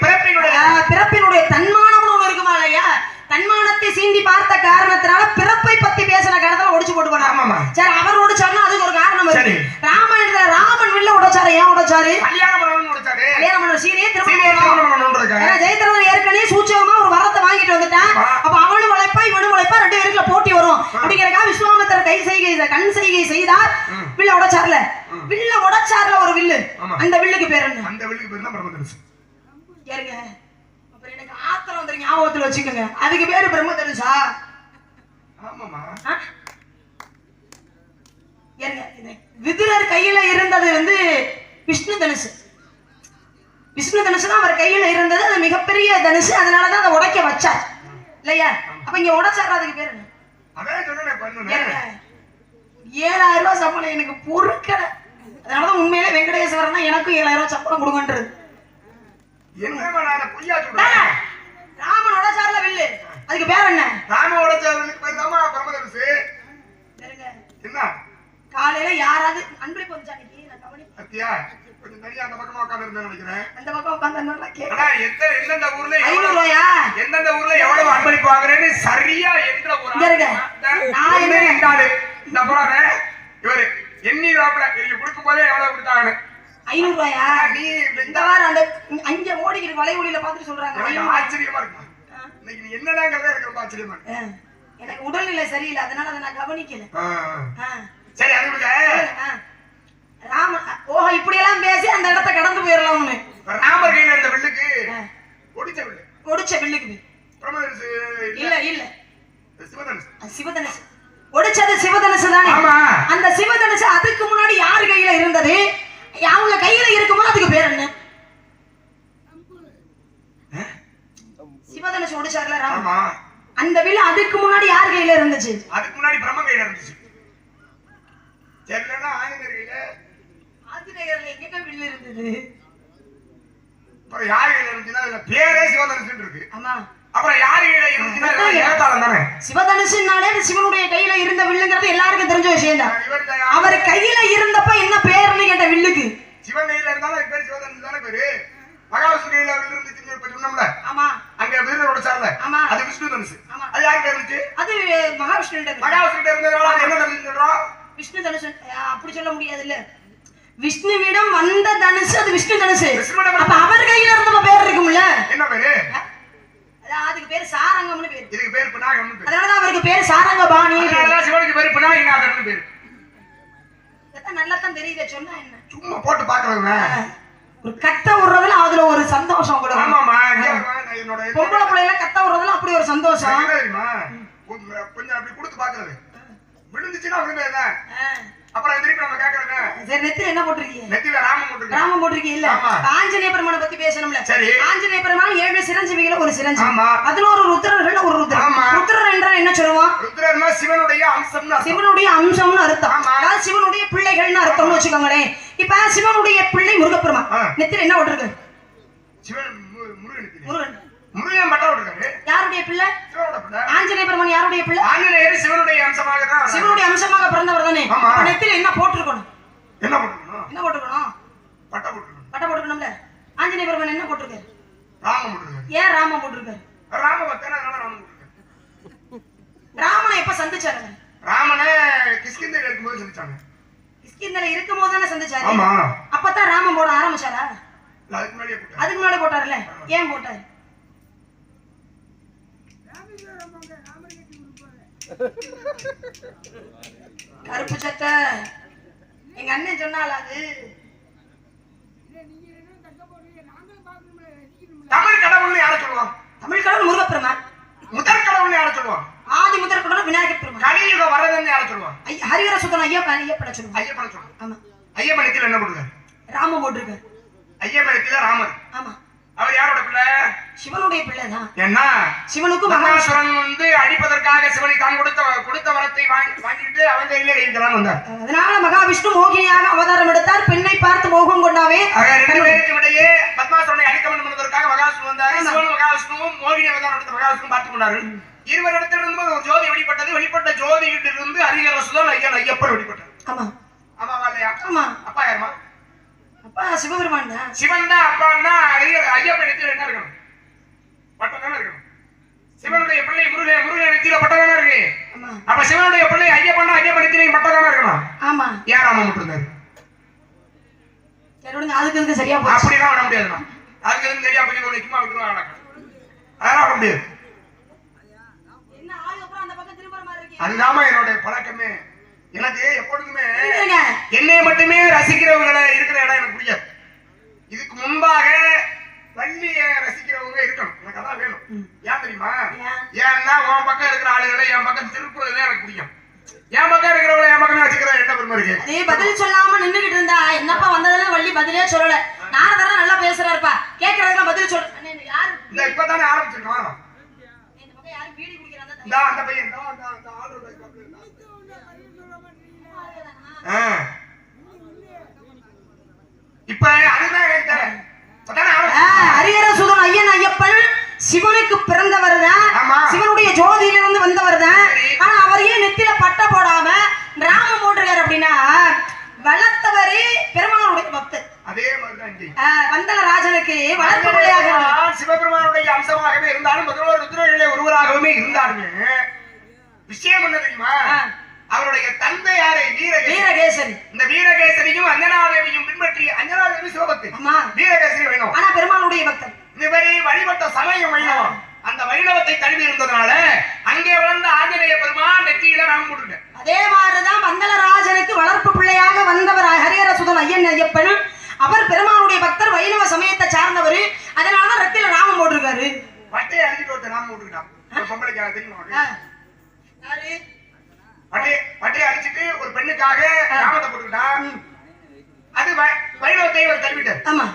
பிறப்பினுடைய தன்மானம் ஒண்ணு இருக்குமா இல்லையா? தன்மானத்தை சீண்டி பார்த்த காரணத்தினால பிறப்பை பத்தி பேசின காரணத்துல ஒடிச்சு போட்டு போனாங்க. சரி, அவர் ஒடிச்சாருன்னா அதுக்கு ஒரு காரணம் இருக்கு. ராமாயணத்துல ராமன் வில்ல உடைச்சாரு. ஏன் உடைச்சாரு? கல்யாணம் பண்ண சீனையே ஜெயத்ரதன் ஏற்கனவே சூட்சமா ஒரு வரத்தை வாங்கிட்டு வந்துட்டான். அப்ப அவனும் வளைப்பா இவனும் வளைப்பா, 2 பேருக்குள்ள போட்டி வரும் அப்படிங்கறதுக்காக விஸ்வாமித்திரர் கண் செய்கை செய்தார். வில்ல உடைச்சார்ல, ஒரு வில்லு. அந்த வில்லுக்கு பேர் என்ன? அந்த வில்லுக்கு பேர் தான் பிரம்மதனுசு. ஏறுங்க, அப்புறம் எனக்கு ஆத்திரம் வந்து ஞாபகத்துல வச்சுக்கோங்க. அதுக்கு பேரு பிரம்மதனுசா? ஆமாமா. ஏறுங்க, விதுரர் கையில இருந்தது வந்து விஷ்ணு தனுசு. விஷ்ணு தனுசு தான் அவர் கையில இருந்தது. அது மிகப்பெரிய தனுசு. அதனாலதான் அதை உடைக்க வச்சார் இல்லையா? அப்ப இங்க உடைச்சார். அதுக்கு பேரு என்ன? அதான் சொன்னேன் பண்ணுங்க. 7000 ரூபாய் சம்பளம் எனக்கு பொறுக்கல. அதனாலதான் உண்மையிலே வெங்கடேஸ்வரன் எனக்கும் 7000 ரூபாய் சம்பளம் கொடுங்கன்றது. ராமன் உடைச்சார்ல வில்லு, அதுக்கு பேர் என்ன? ராம உடைச்சாருக்கு பேர் தான் பிரம்மதனுசு. என்ன காலையில யாராவது அன்பளிப்பு வந்துச்சா? நான் கவனி அத்தியா கொஞ்சம் தனியா அந்த பக்கமா உட்கார்ந்து இருந்தேன்னு நினைக்கிறேன். அந்த பக்கம் உட்கார்ந்தா கேக்குறேன். ஆனா எந்தெந்த ஊர்ல 500 ரூபாயா? எந்தெந்த ஊர்ல எவ்வளவு அன்பளிப்பு வாங்குறேன்னு சரியா என்ற ஒரு நான் என்ன இருந்தாரு இந்த போறாரு இவரு எண்ணி ராப்ல நீங்க கொடுக்கும் போதே எவ்வளவு கொடுத்தாங்க? 500 ரூபாயா? நீ இந்த வாரம் அந்த அங்க ஓடிக்கிட்டு வலைவொலியில பார்த்துட்டு சொல்றாங்க. ஆச்சரியமா இருக்கு. இன்னைக்கு நீ என்னடாங்கறதே எனக்கு ரொம்ப ஆச்சரியமா இருக்கு. எனக்கு உடல்நிலை சரியில்லை, அதனால அதை நான் கவனிக்கல. சரி, அது விடுங்க. ராமன் ஓஹோ இப்படி எல்லாம் பேசி அந்த இடத்தை கடந்து போயிடலாம்னு. ராமர் கையில இருந்த வில்லுக்கு ஒடிச்ச வில்லுக்கு பிரம்மதனுசு இல்ல சிவதனுசு. சிவதனுசு ஒடிச்சது சிவதனுசு தானே? அந்த சிவதனுசு அதுக்கு முன்னாடி யாரு கையில இருந்தது? அவங்க கையில இருக்குமோ அதுக்கு பேர் என்ன? சிவதனுசு ஒடிச்சார்ல ராமன், அந்த வில்லு அதுக்கு முன்னாடி யார் கையில இருந்துச்சு? அதுக்கு முன்னாடி பிரம்ம கையில இருந்துச்சு. சரினா ஆஞ்சநேயர் கையில. ஆஞ்சநேயர்ல எங்க வில்லு இருந்தது? அப்புறம் யார் கையில இருந்துச்சுன்னா அதுல பேரே சிவதனுசுன்னு இருக்கு. ஆமா. அப்புறம் யார் கையில இருந்துச்சுன்னா ஏகத்தாளம் தானே. சிவதனுசுனாலே சிவனுடைய கையில இருந்த வில்லுங்கிறது எல்லாருக்கும் தெரிஞ்ச விஷயம் தான். அவர் கையில இருந்தப்ப என்ன பேர்னு கேட்ட வில்லுக்கு? சிவன் கையில இருந்தாலும் அது பேர் சிவதனுசு தானே பேரு. மகாவிஷ்ணு கையில வில்லு இருந்துச்சுன்னு இப்ப சொன்னோம்ல. ஆமா. அங்க வீரர் உடைச்சார்ல. ஆமா. அது விஷ்ணு தனுசு. அது யார் கையில இருந்துச்சு? அது மகாவிஷ்ணு கிட்ட. மகாவிஷ்ணு கிட்ட இருந்ததால என்ன தனுசு சொல்றோம்? விஷ்ணு தனுசு. அப்படி சொல்ல முடியாது இல்ல. விஷ்ணுவிடம் வந்த தனுசு அது விஷ்ணு தனுசு. அப்ப அவர் கையில இருந்த பேர் இருக்கும்ல. என்ன பேரு? அதுக்கு பேர் சாரங்கம்னு பேரு. இதுக்கு பேர் பினாகம்னு பேரு. அதனால தான் அவருக்கு பேர் சாரங்கபாணி. அதனால சிவனுக்கு பேர் பினாகிநாதர்னு பேரு. இதெல்லாம் நல்லா தான் தெரியுதே, சொன்னா என்ன? சும்மா போட்டு பார்க்கறவங்க. ஒரு கட்ட உறவுல அதுல ஒரு சந்தோஷம் கூட. ஆமாமா, என்னோட பொம்பளை பிள்ளைல கட்ட உறவுல அப்படி ஒரு சந்தோஷம். தெரியுமா? கொஞ்சம் அப்படி கொடுத்து பார்க்கறது. விழுந்துச்சுன்னா விழுந்ததுதான். அப்புறம் திருப்பி நம்ம கேக்குறேங்க. சரி, நெத்தில என்ன போட்டுருக்கீங்க? நெத்தில ராமம் போட்டுருக்கீங்க. ராமம் போட்டுருக்கீங்க இல்ல? ஆஞ்சநேய பெருமானை பத்தி பேசணும்ல. சரி. ஆஞ்சநேய பெருமான் 7 சிரஞ்சீவிகள ஒரு சிரஞ்சீவி. ஆமா. 11 ருத்ரர்கள் ஒரு ருத்ரன். ஆமா. ருத்ரர் என்றால் என்ன சொல்லுவோம்? ருத்ரர்னா சிவனுடைய அம்சம்னு அர்த்தம். சிவனுடைய அம்சம்னு அர்த்தம். அதாவது சிவனுடைய பிள்ளைகள்னு அர்த்தம்னு வச்சுக்கோங்களேன். இப்ப சிவனுடைய பிள்ளை முருகப்பெருமான். நெத்தில என்ன போட்டுருக்கு? சிவன் முருகன் நெத்தில. முருகன் மட்டும் போட்டுருக்காரு. யாருடைய பிள்ளை? சிவனோட பிள்ளை. ஆஞ்சநேய பெருமான் யாருடைய பிள்ளை? ஆஞ்சநேயர் சிவனுடைய அம்சமாக தான். சிவனுடைய அம்சமாக பிறந்தவர் தானே. அப்ப நெத்தில என்ன போட்டுருக்கணும்? என்ன போட்டுருக்கணும்? என்ன போட்டுருக்கணும்? பட்டை போட்டுருக்கணும். பட்டை போட்டுருக்கணும்ல. ஆஞ்சநேய பெருமான் என்ன போட்டுருக்காரு? ராமம் போட்டுருக்காரு. ஏன் ராமம் போட்டுருக்காரு? ராம பக்தனா அதனால ராமம் போட்டுருக்காரு. ராமனை எப்ப சந்திச்சாரு? ராமனை கிஷ்கிந்தையில இருக்கும்போது சந்திச்சாங்க. கிஷ்கிந்தையில இருக்கும்போது தானே சந்திச்சாரு. ஆமா. அப்பதான் ராமம் போட ஆரம்பிச்சாரா? அதுக்கு முன்னாடியே போட்டாரு. அதுக்கு முன்னாடியே போட்டாருல. ஏன் போட்டாரு? கருப்பு சட்டை எங்க அண்ணன் சொன்னால அது தமிழ் கடவுள்னு யார சொல்லுவான்? தமிழ் கடவுள் முருகப்பெருமான். முதற் கடவுள்னு யார சொல்லுவான்? ஆதி முதற் கடவுள் விநாயகர் பெருமான். கலியுக வரதன் யார சொல்லுவான்? ஹரிஹர சுத்தன் ஐயப்பனை சொல்லுவான். ஐயப்பனை சொல்லுவான். ஆமா. ஐயப்பனுக்கு என்ன போட்டுருக்காரு? ராமம் போட்டுருக்காரு. ஐயப்பனுக்கு ராமர். ஆமா. அவர் யாரோட பிள்ளை? சிவனுடைய பிள்ளை தான். என்ன? சிவனுக்கு மகாசுரன் வந்து அடிப்பதற்காக சிவனை தான் கொடுத்த வரத்தை வாங்கிட்டு அவன் கையிலே இருக்கிறான் வந்தார். அதனால மகாவிஷ்ணு மோகினியாக அவதாரம் எடுத்தார். பெண்ணை பார்த்து மோகம் கொண்டாவே. ரெண்டு பேருக்கு இடையே பத்மாசுரனை அழிக்க வேண்டும் என்பதற்காக மகாசுரன் வந்தாரு. சிவன் மகாவிஷ்ணுவும் மோகினி அவதாரம் எடுத்த மகாவிஷ்ணு பார்த்துக் கொண்டார்கள். இருவரிடத்திலிருந்து ஒரு ஜோதி வெளிப்பட்டது. வெளிப்பட்ட ஜோதியிலிருந்து ஹரிஹர சுதன் ஐயன் ஐயப்பன் வெளிப்பட்டார். ஆமா ஆமாவா இல்லையா? ஆமா. அப்பா யாருமா? அப்பா சிவபெருமான் தான். சிவன் தான் அப்பான்னா ஐயப்பன் நெத்தியில என்ன இருக்கணும்? பட்டம் தானே இருக்கணும். சிவனுடைய பிள்ளை முருகன், முருகன் நெத்தியில பட்டம் தானே இருக்கு. அப்ப சிவனுடைய பிள்ளை ஐயப்பன், ஐயப்பன் நெத்தியில பட்டம் தானே இருக்கணும். ஆமா. ஏன் ராம விட்டுருந்தாரு? அதுக்கு இருந்து சரியா போச்சு. அப்படிலாம் விட முடியாதுண்ணா. அதுக்கு இருந்து சரியா போய் ஒண்ணு சும்மா விட்டுருவாங்க. அதெல்லாம் விட முடியாது. அதுதாம என்னுடைய பழக்கமே. எனக்கு எப்பொழுதுமே என்னை மட்டுமே ரசிக்கிறவங்க இருக்கிற இடம் எனக்கு பிடிக்காது. இதுக்கு முன்பாக வள்ளிய ரசிக்கிறவங்க இருக்கணும். எனக்கு அதான் வேணும். ஏன் தெரியுமா? ஏன்னா உன் பக்கம் இருக்கிற ஆளுகளை என் பக்கம் திருப்புறதுதான் எனக்கு பிடிக்கும். என் பக்கம் இருக்கிறவங்களை என் பக்கமே வச்சுக்கிற என்ன பெருமை இருக்கு? அதே பதில் சொல்லாம நின்னுகிட்டு இருந்தா என்னப்பா வந்ததுல வள்ளி பதிலே சொல்லல. நாரதரா நல்லா பேசுறாருப்பா. கேக்குறதுக்கு பதில் சொல்ல. யாரு இந்த இப்பதானே ஆரம்பிச்சிருக்கோம். இந்த பக்கம் யாரு பீடி குடிக்கிறாங்க? அந்த பையன் அந்த ஆளு இப்ப அதுதான் ஹரிஹர சுதன் ஐயன் ஐயப்பன் சிவனுக்கு பிறந்தவர் தான். சிவனுடைய ஜோதியிலிருந்து வந்தவர் தான். ஆனா அவர் ஏன் நெத்தில பட்ட போடாம ராம போட்டிருக்காரு அப்படின்னா வளர்த்தவரே பெருமாளுடைய பக்தர். அதே மாதிரிதான் வந்தன ராஜனுக்கு வளர்ப்பு பிள்ளையாக சிவபெருமானுடைய அம்சமாகவே இருந்தாலும் முதல்வர் ருத்ரர்களே ஒருவராகவே இருந்தாலுமே விஷயம் என்ன தெரியுமா? அவருடைய தந்தை யாரை? வீரகேசரி. இந்த வீரகேசரியும் அஞ்சனாதேவியும் பின்பற்றி அஞ்சனாதேவி சிவபக்தி, வீரகேசரி வைணவம். ஆனா பெருமாளுடைய பக்தர். இவரை வழிபட்ட சமயம் வைணவம். அந்த வைணவத்தை தழுவி இருந்ததுனால அங்கே வளர்ந்த ஆஞ்சநேய பெருமான் நெற்றியில ராம போட்டுட்டார். அதே மாதிரிதான் மந்தளராஜனுக்கு வளர்ப்பு பிள்ளையாக வந்தவர் ஹரிஹர சுதன் ஐயன் ஐயப்பன். அவர் பெருமாளுடைய பக்தர், வைணவ சமயத்தை சார்ந்தவர். அதனாலதான் ரத்தில ராமம் போட்டிருக்காரு. பட்டையை அழிஞ்சிட்டு ஒருத்தர் ராமம் போட்டுக்கிட்டான். பொம்பளைக்காக தெரியுமா? பட்டையை அழிச்சிட்டு ஒரு பெண்ணுக்காக ராமத்தை போட்டுக்கிட்டான். அது வைணவத்தை இவர் தழுவிட்டார். ஆமா.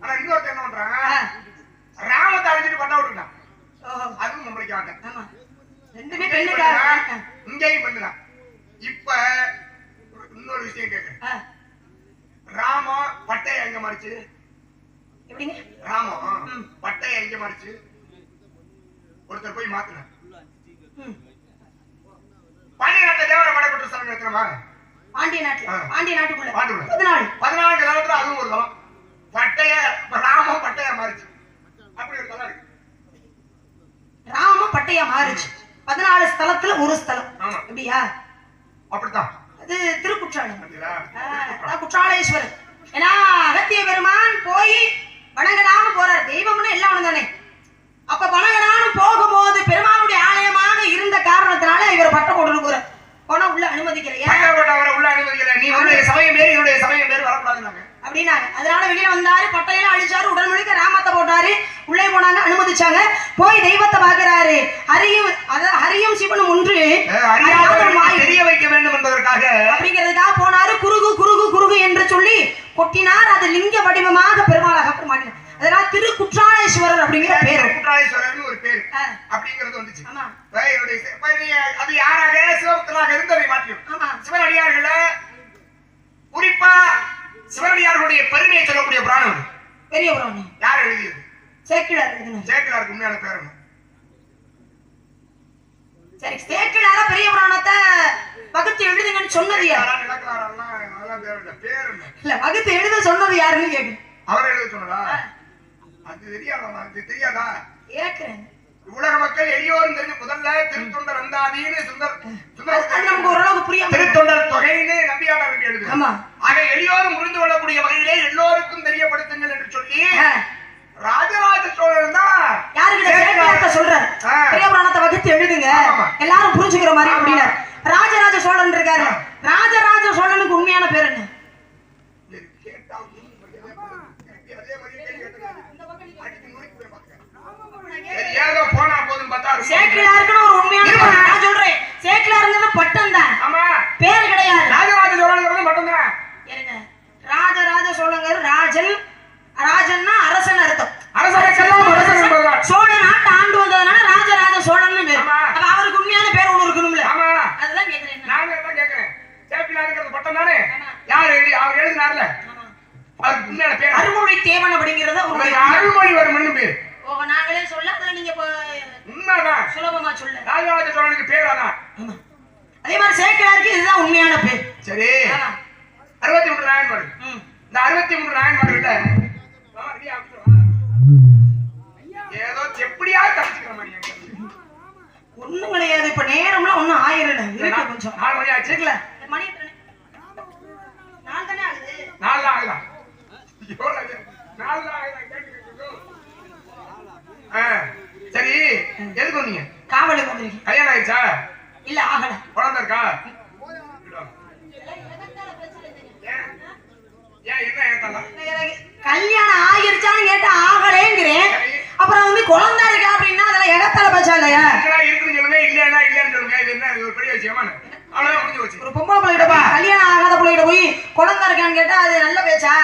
ஆனா இன்னொருத்தர் என்ன பண்றாங்க? ராமத்தை அழிச்சிட்டு பட்டை விட்டுட்டான். அதுவும் பொம்பளைக்காக. ஆமா. ரெண்டுமே பெண்ணுக்காக. இங்கேயும் பண்ணுதான். இப்ப இன்னொரு விஷயம் கேட்க, ராம பட்டையை எங்க மறைச்சு? எப்படிங்க? ராம பட்டையை எங்க மறைச்சு ஒருத்தர் போய் மாத்தினார். பாண்டிய நாட்டை தேவர மடைப்பட்டு ஸ்தலம் எடுத்துறமா? பாண்டிய நாட்டுக்குள்ள 14 தலத்துல அதுவும் ஒரு தலம். பட்டைய ராம பட்டையா மாறிச்சு. அப்படி ஒரு தலம் இருக்கு. ராம பட்டையா மாறிச்சு. 14 ஸ்தலத்துல ஒரு ஸ்தலம். அப்படியா? அப்படித்தான். அது திருக்குற்றாலம். குற்றாலேஸ்வரர். ஏன்னா அகத்திய பெருமான் போய் வணங்கடான்னு போறார். தெய்வம்னு எல்லாம் ஒண்ணு தானே. அப்ப வணங்கடான்னு போகும்போது பெருமானுடைய ஆலயமாக இருந்த காரணத்தினால இவர் பட்டம் போட்டு போறார். போனா உள்ள அனுமதிக்கலையா? உள்ள அனுமதிக்கல. நீ உன்னுடைய சமயம் பேரு என்னுடைய சமயம் பேரு வரக்கூடாதுன்னாங்க. அப்படின்னாங்க. அதனால வெளியே வந்தாரு, பட்டையெல்லாம் அழிச்சாரு, உடல் முழுக்க ராமத்தை போட்டாரு. உள்ளே போனாங்க, அனுமதிச்சாங்க. போய் தெய்வத்தை பாக்குறாரு. ஹரியும் சிவனும் ஒன்று தெரிய வைக்க வேண்டும் என்பதற்காக அப்படிங்கிறதுக்காக போனாரு. குருகு குருகு குருகு என்று சொல்லி கொட்டினார். அது லிங்க வடிவமாக பெருமாளாக மாட்டினார். அதனால திருக்குற்றாலேஸ்வரர் அப்படிங்கிற பேரு. குற்றாலேஸ்வரர்னு ஒரு பேரு அப்படிங்கிறது வந்துச்சு. அது யாராக? சிவபக்தனாக இருந்ததை மாற்றியும் சிவனடியார்கள குறிப்பா சிவனடியார்களுடைய பெருமையை சொல்லக்கூடிய புராணம். பெரிய புராணம். யார் எழுதியது? சேக்கிழார். சேக்கிழாருக்கு உண்மையான பேர் என்ன? சரி, சேக்கிழார பெரிய புராணத்தை வகுத்து எழுதுங்கன்னு சொன்னது யார்? இல்ல, வகுத்து எழுத சொன்னது யாருன்னு கேக்கு. அவர் எழுத சொன்னதா? அது தெரியாதா? கேக்குறேன். உலக மக்கள் எளியோரும் தெரிஞ்சு முதல்ல திருத்தொண்டர் அந்தாதின்னு நமக்கு ஓரளவுக்கு புரியும். திருத்தொண்டர் தொகைன்னு நம்பியாளர் எழுது. ஆமா. ஆக எளியோரும் புரிந்து கொள்ளக்கூடிய வகையிலே எல்லோருக்கும் தெரியப்படுத்துங்கள் என்று சொல்லி ராஜராஜ சோழன் தான் யாருக்கிட்ட சொல்றாரு, பெரிய புராணத்தை வகுத்து எழுதுங்க எல்லாரும் புரிஞ்சுக்கிற மாதிரி அப்படின்னா. ராஜராஜ சோழன் இருக்காரு. ராஜராஜ சோழனுக்கு உண்மையான பேர் என்ன? போனா போதும் பார்த்தா சேக்கிழாருக்குன்னு ஒரு உண்மையான நான் சொல்றேன். சேக்கிழாருங்கிறது பட்டம் தான், பேர் கிடையாது. ராஜராஜ சோழன் மட்டும் தான். ராஜராஜ சோழங்கிற ராஜன், ராஜன்னா அரசன் அர்த்தம். சோழ நாட்டை ஆண்டு வந்ததுனால ராஜராஜ சோழன் பேர். அப்ப அவருக்கு உண்மையான பேர் ஒண்ணு இருக்கணும்ல. அதுதான் கேக்குறேன். நானே தான் கேக்குறேன். சேக்கிழாருங்கிறது பட்டம் தானே. யார் எழுதி? அவர் எழுதினார்ல. அவருக்கு உண்மையான பேர் அருள்மொழி தேவன் அப்படிங்கறது. அருள்மொழிவர்மன் பேர். அதே மாதிரி சேக்கிழாருக்கு இதுதான் உண்மையான பேர். சரி 63 நாயன்மார்கள். இந்த 63 நாயன்மார்கள்ல ஏதோ எப்படியா தப்பிச்சுக்கிற மாதிரி ஒண்ணும் கிடையாது. இப்ப நேரம்லாம் ஒண்ணும் ஆயிரல இருக்கு. கொஞ்சம் 4 மணி ஆச்சு. மணி 4 தானே ஆகுது. 4 தான் ஆகுதா? எவ்வளவு 4 தான் ஆகுதா? சரி எதுக்கு வந்தீங்க? காவலுக்கு வந்திருக்கீங்க. கல்யாணம் ஆயிடுச்சா? இல்ல ஆகல. குழந்தை இருக்கா? ஏன் என்ன ஏத்தால? கல்யாணம் ஆகிருச்சான்னு கேட்டா ஆகலேங்கிறேன். அப்புறம் வந்து குழந்தை இருக்கா அப்படின்னா அதெல்லாம் எகத்தால பேச்சா இல்லையா? இருக்குன்னு சொல்லுங்க, இல்லைன்னா இல்லன்னு சொல்லுங்க. இது என்ன ஒரு பெரிய விஷயமா? அவ்வளவுதான் முடிஞ்சு போச்சு. ஒரு பொம்பளை பிள்ளைகிட்டப்பா கல்யாணம் ஆகாத பிள்ளைகிட்ட போய் குழந்தை இருக்கான்னு கேட்டா அது நல்ல பேச்சா?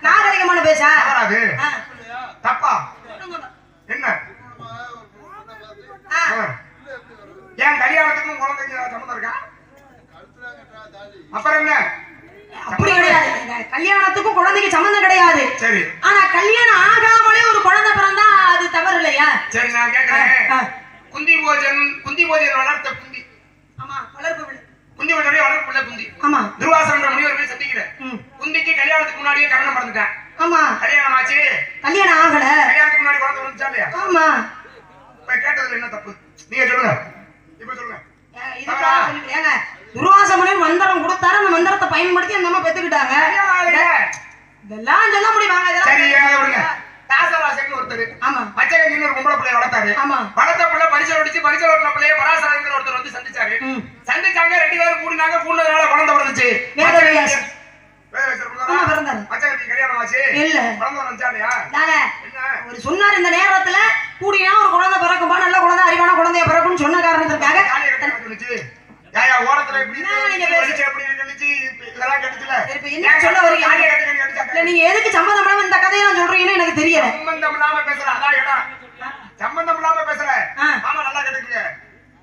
நாகரிகமான பேச்சா? வராது. தப்பா? என்ன? ஏன் கல்யாணத்துக்கும் குழந்தைக்கு சம்மந்தம் இருக்கா? அப்புறம் என்ன? அப்படி கிடையாது. கல்யாணத்துக்கும் குழந்தைக்கு சம்பந்தம் கிடையாது. சரி. ஆனா கல்யாணம் ஆகாமலே ஒரு குழந்தை பிறந்தா அது தவறு இல்லையா? சரி நான் கேக்குறேன். குந்தி போஜன் வளர்த்த குந்தி. ஆமா, வளர்ப்பு பிள்ளை. குந்தி போஜனுடைய வளர்ப்பு பிள்ளை குந்தி. ஆமா. துர்வாசன்ற முனிவர் போய் சந்திக்கிறேன். குந்திக்கு கல்யாணத்துக்கு முன்னாடியே கரணம் பிறந்துட்டான். ஆமா. கல்யாணம் ஆச்சு. கல்யாணம் ஆகல. கல்யாணத்துக்கு முன்னாடி குழந்தை வந்துச்சா இல்லையா? ஆமா. இப்ப கேட்டதுல என்ன தப்பு? நீங்க சொல்லுங்க. இப்ப சொல்லுங்க. இதுக்கா சொல்லுங்க. துர்வாச முனிவர் மந்திரம் கொடுத்தாரு. அந்த மந்திரத்தை பயன்படுத்தி அந்த அம்மா பெத்துக்கிட்டாங்க. இதெல்லாம் சொல்ல முடியுமாங்க? சரி விடுங்க. தாசராசன் ஒருத்தர். ஆமா. பச்சைகஞ்சின்னு ஒரு பொம்பளை பிள்ளைய வளர்த்தாரு. ஆமா. வளர்த்த பிள்ளை பரிசல் அடிச்சு பரிசல் ஓட்டின பிள்ளைய பராசரங்கிற ஒருத்தர் வந்து சந்திச்சாரு. சந்திச்சாங்க. 2 பேரும் கூடினாங்க. கூடுனதுனால குழந்தை பிறந்துச்சு. பச்சைகஞ்சி கல்யாணம் ஆச்சு. இல்ல குழந்தை வந்துச்சா இல்லையா? ஒரு சொன்னார் இந்த நேரத்துல கூடினா ஒரு குழந்தை பிறக்கும்பா, நல்ல குழந்தை அறிவான குழந்தைய பிறக்கும்னு சொன்ன காரணத்துக்காக யாயா ஓரத்துல இப்படி நீங்க பேசிச்சு அப்படி நினைச்சு இதெல்லாம் கேட்டுச்சுல. இப்ப என்ன சொல்ல வரீங்க? இல்ல நீங்க எதுக்கு சம்பந்தம் இல்லாம இந்த கதையை நான் சொல்றீங்கன்னு எனக்கு தெரியல. சம்பந்தம் இல்லாம பேசுற அதான் இடம். சம்பந்தம் இல்லாம பேசுற. ஆமா நல்லா கேட்டுங்க.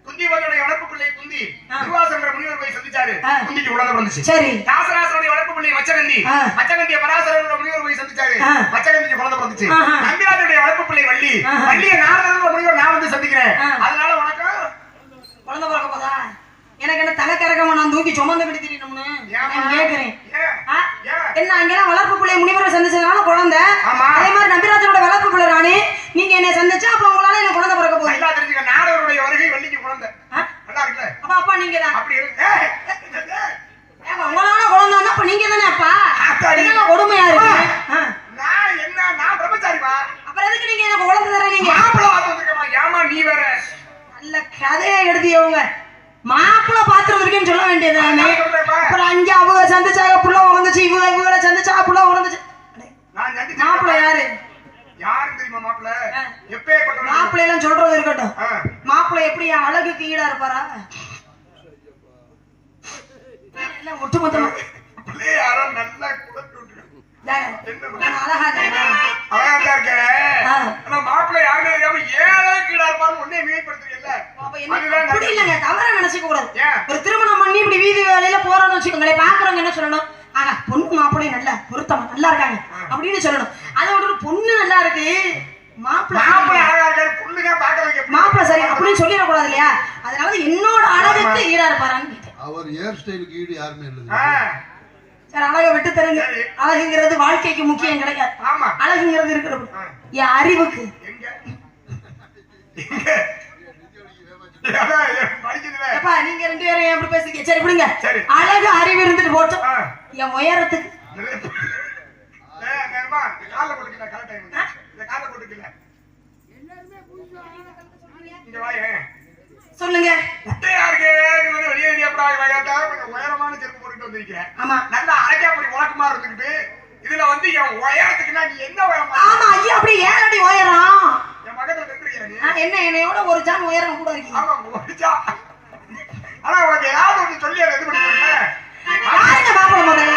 குந்திவனுடைய வளர்ப்பு பிள்ளை குந்தி துர்வாசன்ற முனிவர் போய் சந்திச்சாரு. குந்திக்கு குழந்தை பிறந்துச்சு. சரி. தாசராசனுடைய வளர்ப்பு பிள்ளை மச்சகந்தி. மச்சகந்திய பராசரன்ற முனிவர் போய் சந்திச்சாரு. மச்சகந்திக்கு குழந்தை பிறந்துச்சு. நம்பிராஜனுடைய வளர்ப்பு பிள்ளை வள்ளி. வள்ளிய நாரதன்ற முனிவர் நான் வந்து சந்திக்கிறேன். அதனால உனக்கு குழந்தை பிறக்க போதா? எனக்கு என்ன தலைக்கரகமா நான் தூக்கி சுமந்து விடுத்திட்டோம்னு நான் கேக்குறேன். என்ன அங்கெல்லாம் வளர்ப்பு பிள்ளை முனிவரை சந்திச்சதுனால குழந்தை. அதே மாதிரி நம்பிராஜனோட வளர்ப்பு பிள்ளை ராணி நீங்க என்ன சந்திச்சா அப்புறம் உங்களால என்ன குழந்தை பிறக்க போகுது. நல்லா தெரிஞ்சுக்க. நாரதருடைய வருகை வள்ளிக்கு குழந்தை. நல்லா இருக்குல்ல? அப்பா நீங்க தான் அப்படி இருக்கு. உங்களால குழந்தைன்னா அப்ப நீங்க தானே அப்பா? என்ன கொடுமையா இருக்கு. நான் பிரம்மச்சாரிமா. அப்புறம் எதுக்கு நீங்க எனக்கு குழந்தை தரீங்க? மாப்பிள்ளை பார்த்து வந்திருக்கமா? ஏமா நீ வேற நல்ல கதையை எடுத்தியவங்க. மாப்பிள்ள பாத்திரம் இருக்கேன்னு சொல்ல வேண்டியதுதானே. அப்புறம் அங்க அவங்க சந்திச்சாங்க புள்ள உறந்துச்சு, இவங்களை சந்திச்சா புள்ள உறந்துச்சு. மாப்பிள்ள யாரு தெரியுமா? மாப்பிள்ள எப்பேற்பட்ட மாப்பிள்ளை எல்லாம் சொல்றது இருக்கட்டும். மாப்பிள்ளை எப்படி அழகுக்கு ஈடா இருப்பாரா? எல்லாம் ஒட்டுமொத்தமா யாரோ நல்லா குழப்பி மாப்பிள்ளை யாருமே ஏழைக்கு ஈடா இருப்பாரு. ஒன்னே மேம்படுத்துறீங்கல்ல. தவற நினைச்சுக்க கூடாது. ஒரு திருமணம் பண்ணி இப்படி வீதி வேலையில போறோம்னு வச்சுக்கோங்களேன், பாக்குறவங்க என்ன சொல்லணும்? ஆனா பொண்ணு மாப்பிள்ளை நல்ல பொருத்தமா நல்லா இருக்காங்க அப்படின்னு சொல்லணும். அதோட ஒரு பொண்ணு நல்லா இருக்கு, மாப்பிள்ளை சரி அப்படின்னு சொல்லிடக்கூடாது இல்லையா? அதனால என்னோட அழகுக்கு ஈடா இருப்பாரான்னு அவர் ஹேர் ஸ்டைலுக்கு ஈடு யாருமே இல்லை. சரி அழகை விட்டு தருங்க. அழகுங்கிறது வாழ்க்கைக்கு முக்கியம் கிடையாது. அழகுங்கிறது இருக்கிறது என் அறிவுக்கு. நீங்க 2 பேரும் எப்படி பேசுறீங்க? சரி விடுங்க. அழகு அறிவு இருந்துட்டு போட்டோம். என் உயரத்துக்கு சொல்லுங்க. உயரமான செருப்பு போட்டுட்டு வந்திருக்கேன். ஆமா நல்லா அழகா அப்படி உலகமா இருந்துக்கிட்டு இதுல வந்து என் உயரத்துக்குன்னா நீ என்ன உயரம்? ஆமா ஐயா அப்படி 7 அடி உயரம். என் மகத்தை என்ன என்னையோட ஒரு ஜான் உயரம் கூட இருக்கு. ஆமா ஒரு ஜான். ஆனா உனக்கு ஏதாவது ஒன்று சொல்லி அதை இது பண்ணிக்கோங்க. யாருங்க மாப்பிள்ளை முதல்ல?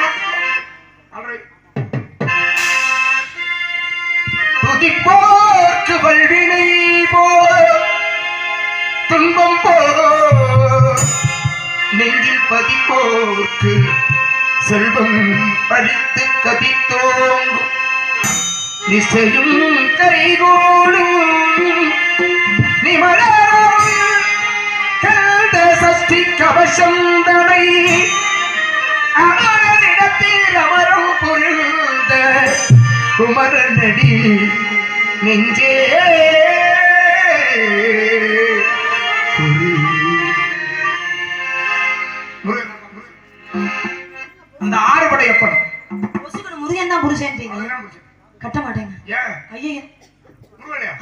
துதிப்போர்க்கு வல்வினை போல் துன்பம் போல் நெஞ்சில் பதிப்போர்க்கு செல்வம் அழித்து கதித்தோங்கும் நிச்சயம் கைகோடும் நிமலரும் கந்த சஷ்டி கவசம் குமரனடி நெஞ்சே அந்த ஆறுபடையப்பன் முருகன் தான் புருஷன்றீங்க கட்ட மாட்டேங்க ஐயா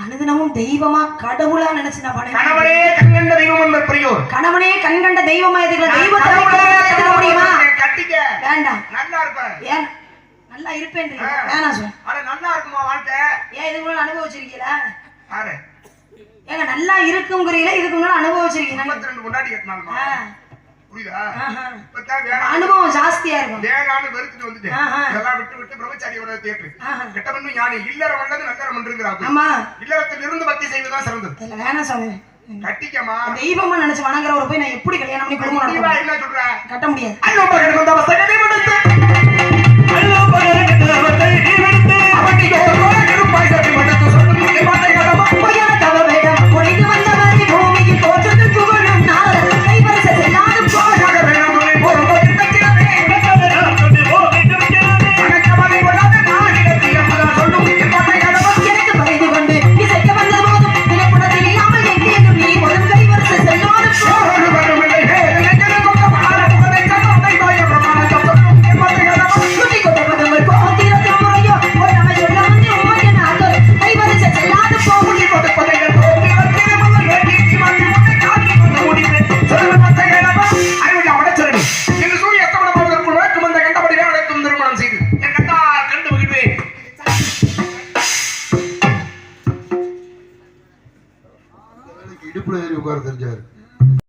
அனுதினமும் தெய்வமா கடவுளா நினைச்சு நான் பாடுறேன். கணவனே கண்கண்ட தெய்வம் என்பது பிரியோர். கணவனே கண்கண்ட தெய்வமா எதுக்கு தெய்வத்தை ஏத்துக்க முடியுமா? கட்டிக்க வேண்டாம். நல்லா இருப்ப. ஏன் நல்லா இருப்பேன்றீங்க? வேணாம் சார். அட நல்லா இருக்குமா வாழ்க்கை? ஏன் இதுக்கு முன்னாடி அனுபவிச்சிருக்கீங்களா? யாரு? ஏங்க நல்லா இருக்குங்கறீல இதுக்கு முன்னாடி அனுபவிச்சிருக்கீங்க. 32 கொண்டாடி கட்டனாலமா? புரியுதா? அனுபவம் ஜாஸ்தியா இருக்கும். வேணான்னு வெறுத்துட்டு வந்துட்டேன். இதெல்லாம் விட்டு பிரம்மச்சாரியோட தேட்டு. கெட்டவன் ஞானி இல்லறம் வந்தது நல்லறம் என்றுங்கறாங்க. ஆமா. இல்லறத்தில் இருந்து பக்தி செய்வதுதான் சிறந்தது. இல்ல வேணாம் சாமி. கட்டிக்கமா. தெய்வமா நினைச்சு வணங்குறவரை போய் நான் எப்படி கல்யாணம் பண்ணி குடும்பம் நடத்துவேன்? என்ன சொல்ற? கட்ட முடியாது. ஐயோ பகல் வந்த அவசரத்தை விடுத்து. ஐயோ பகல் வந்த அவசரத்தை விடுத்து. அவனிக்கு ஒரு ரூபாய் சரி மடத்து சொல்லுங்க. பாத்தை கடமா. போயா தவ வேடம். பொழிந்து வந்தவரை பூமியில் தோற்றத்து புகழும் நாள். கைவரச செல்லாத போராட வேணும். போறது தச்சிரவே. சொல்லி போகிட்டு அனக்கமலை வராத நாடிடத்திய முதல் சொல்லும். பாத்தை கடமா. எனக்கு பரிது கொண்டு இசைக்க வந்த போதும் தினப்படத்தில் இல்லாமல் எங்கேயும் நீ ஒரு கைவரச செல்லாத போராட வருமில்லை. எனக்கு கொண்ட பார புகழை கதை தாய பிரமாணம் சொல்லும். பாத்தை கடமா. சுத்தி கொண்ட பதங்கள் போதிரத்து முறையோ ஒரு நம்ம சொல்ல வந்து உமக்கு நாடு கைவரச செல்லாத போகுடி கொண்ட பதங்கள் போதிரத்து முறையோ நீ வந்து முட்டை காட்டி கொண்டு முடிவே. சொல்லும் பாத்தை கடமா. அறிவுள்ள உடைச்சரடி. இந்த சூரிய அஸ்தமன போவதற்குள் வேற்று வந்த கண்டபடியே அனைத்தும் திருமணம் செய்து என் கண்டா கண்டு மகிழ்வேன். இடுப்புல ஏறி உட்கார தெரிஞ்சாரு.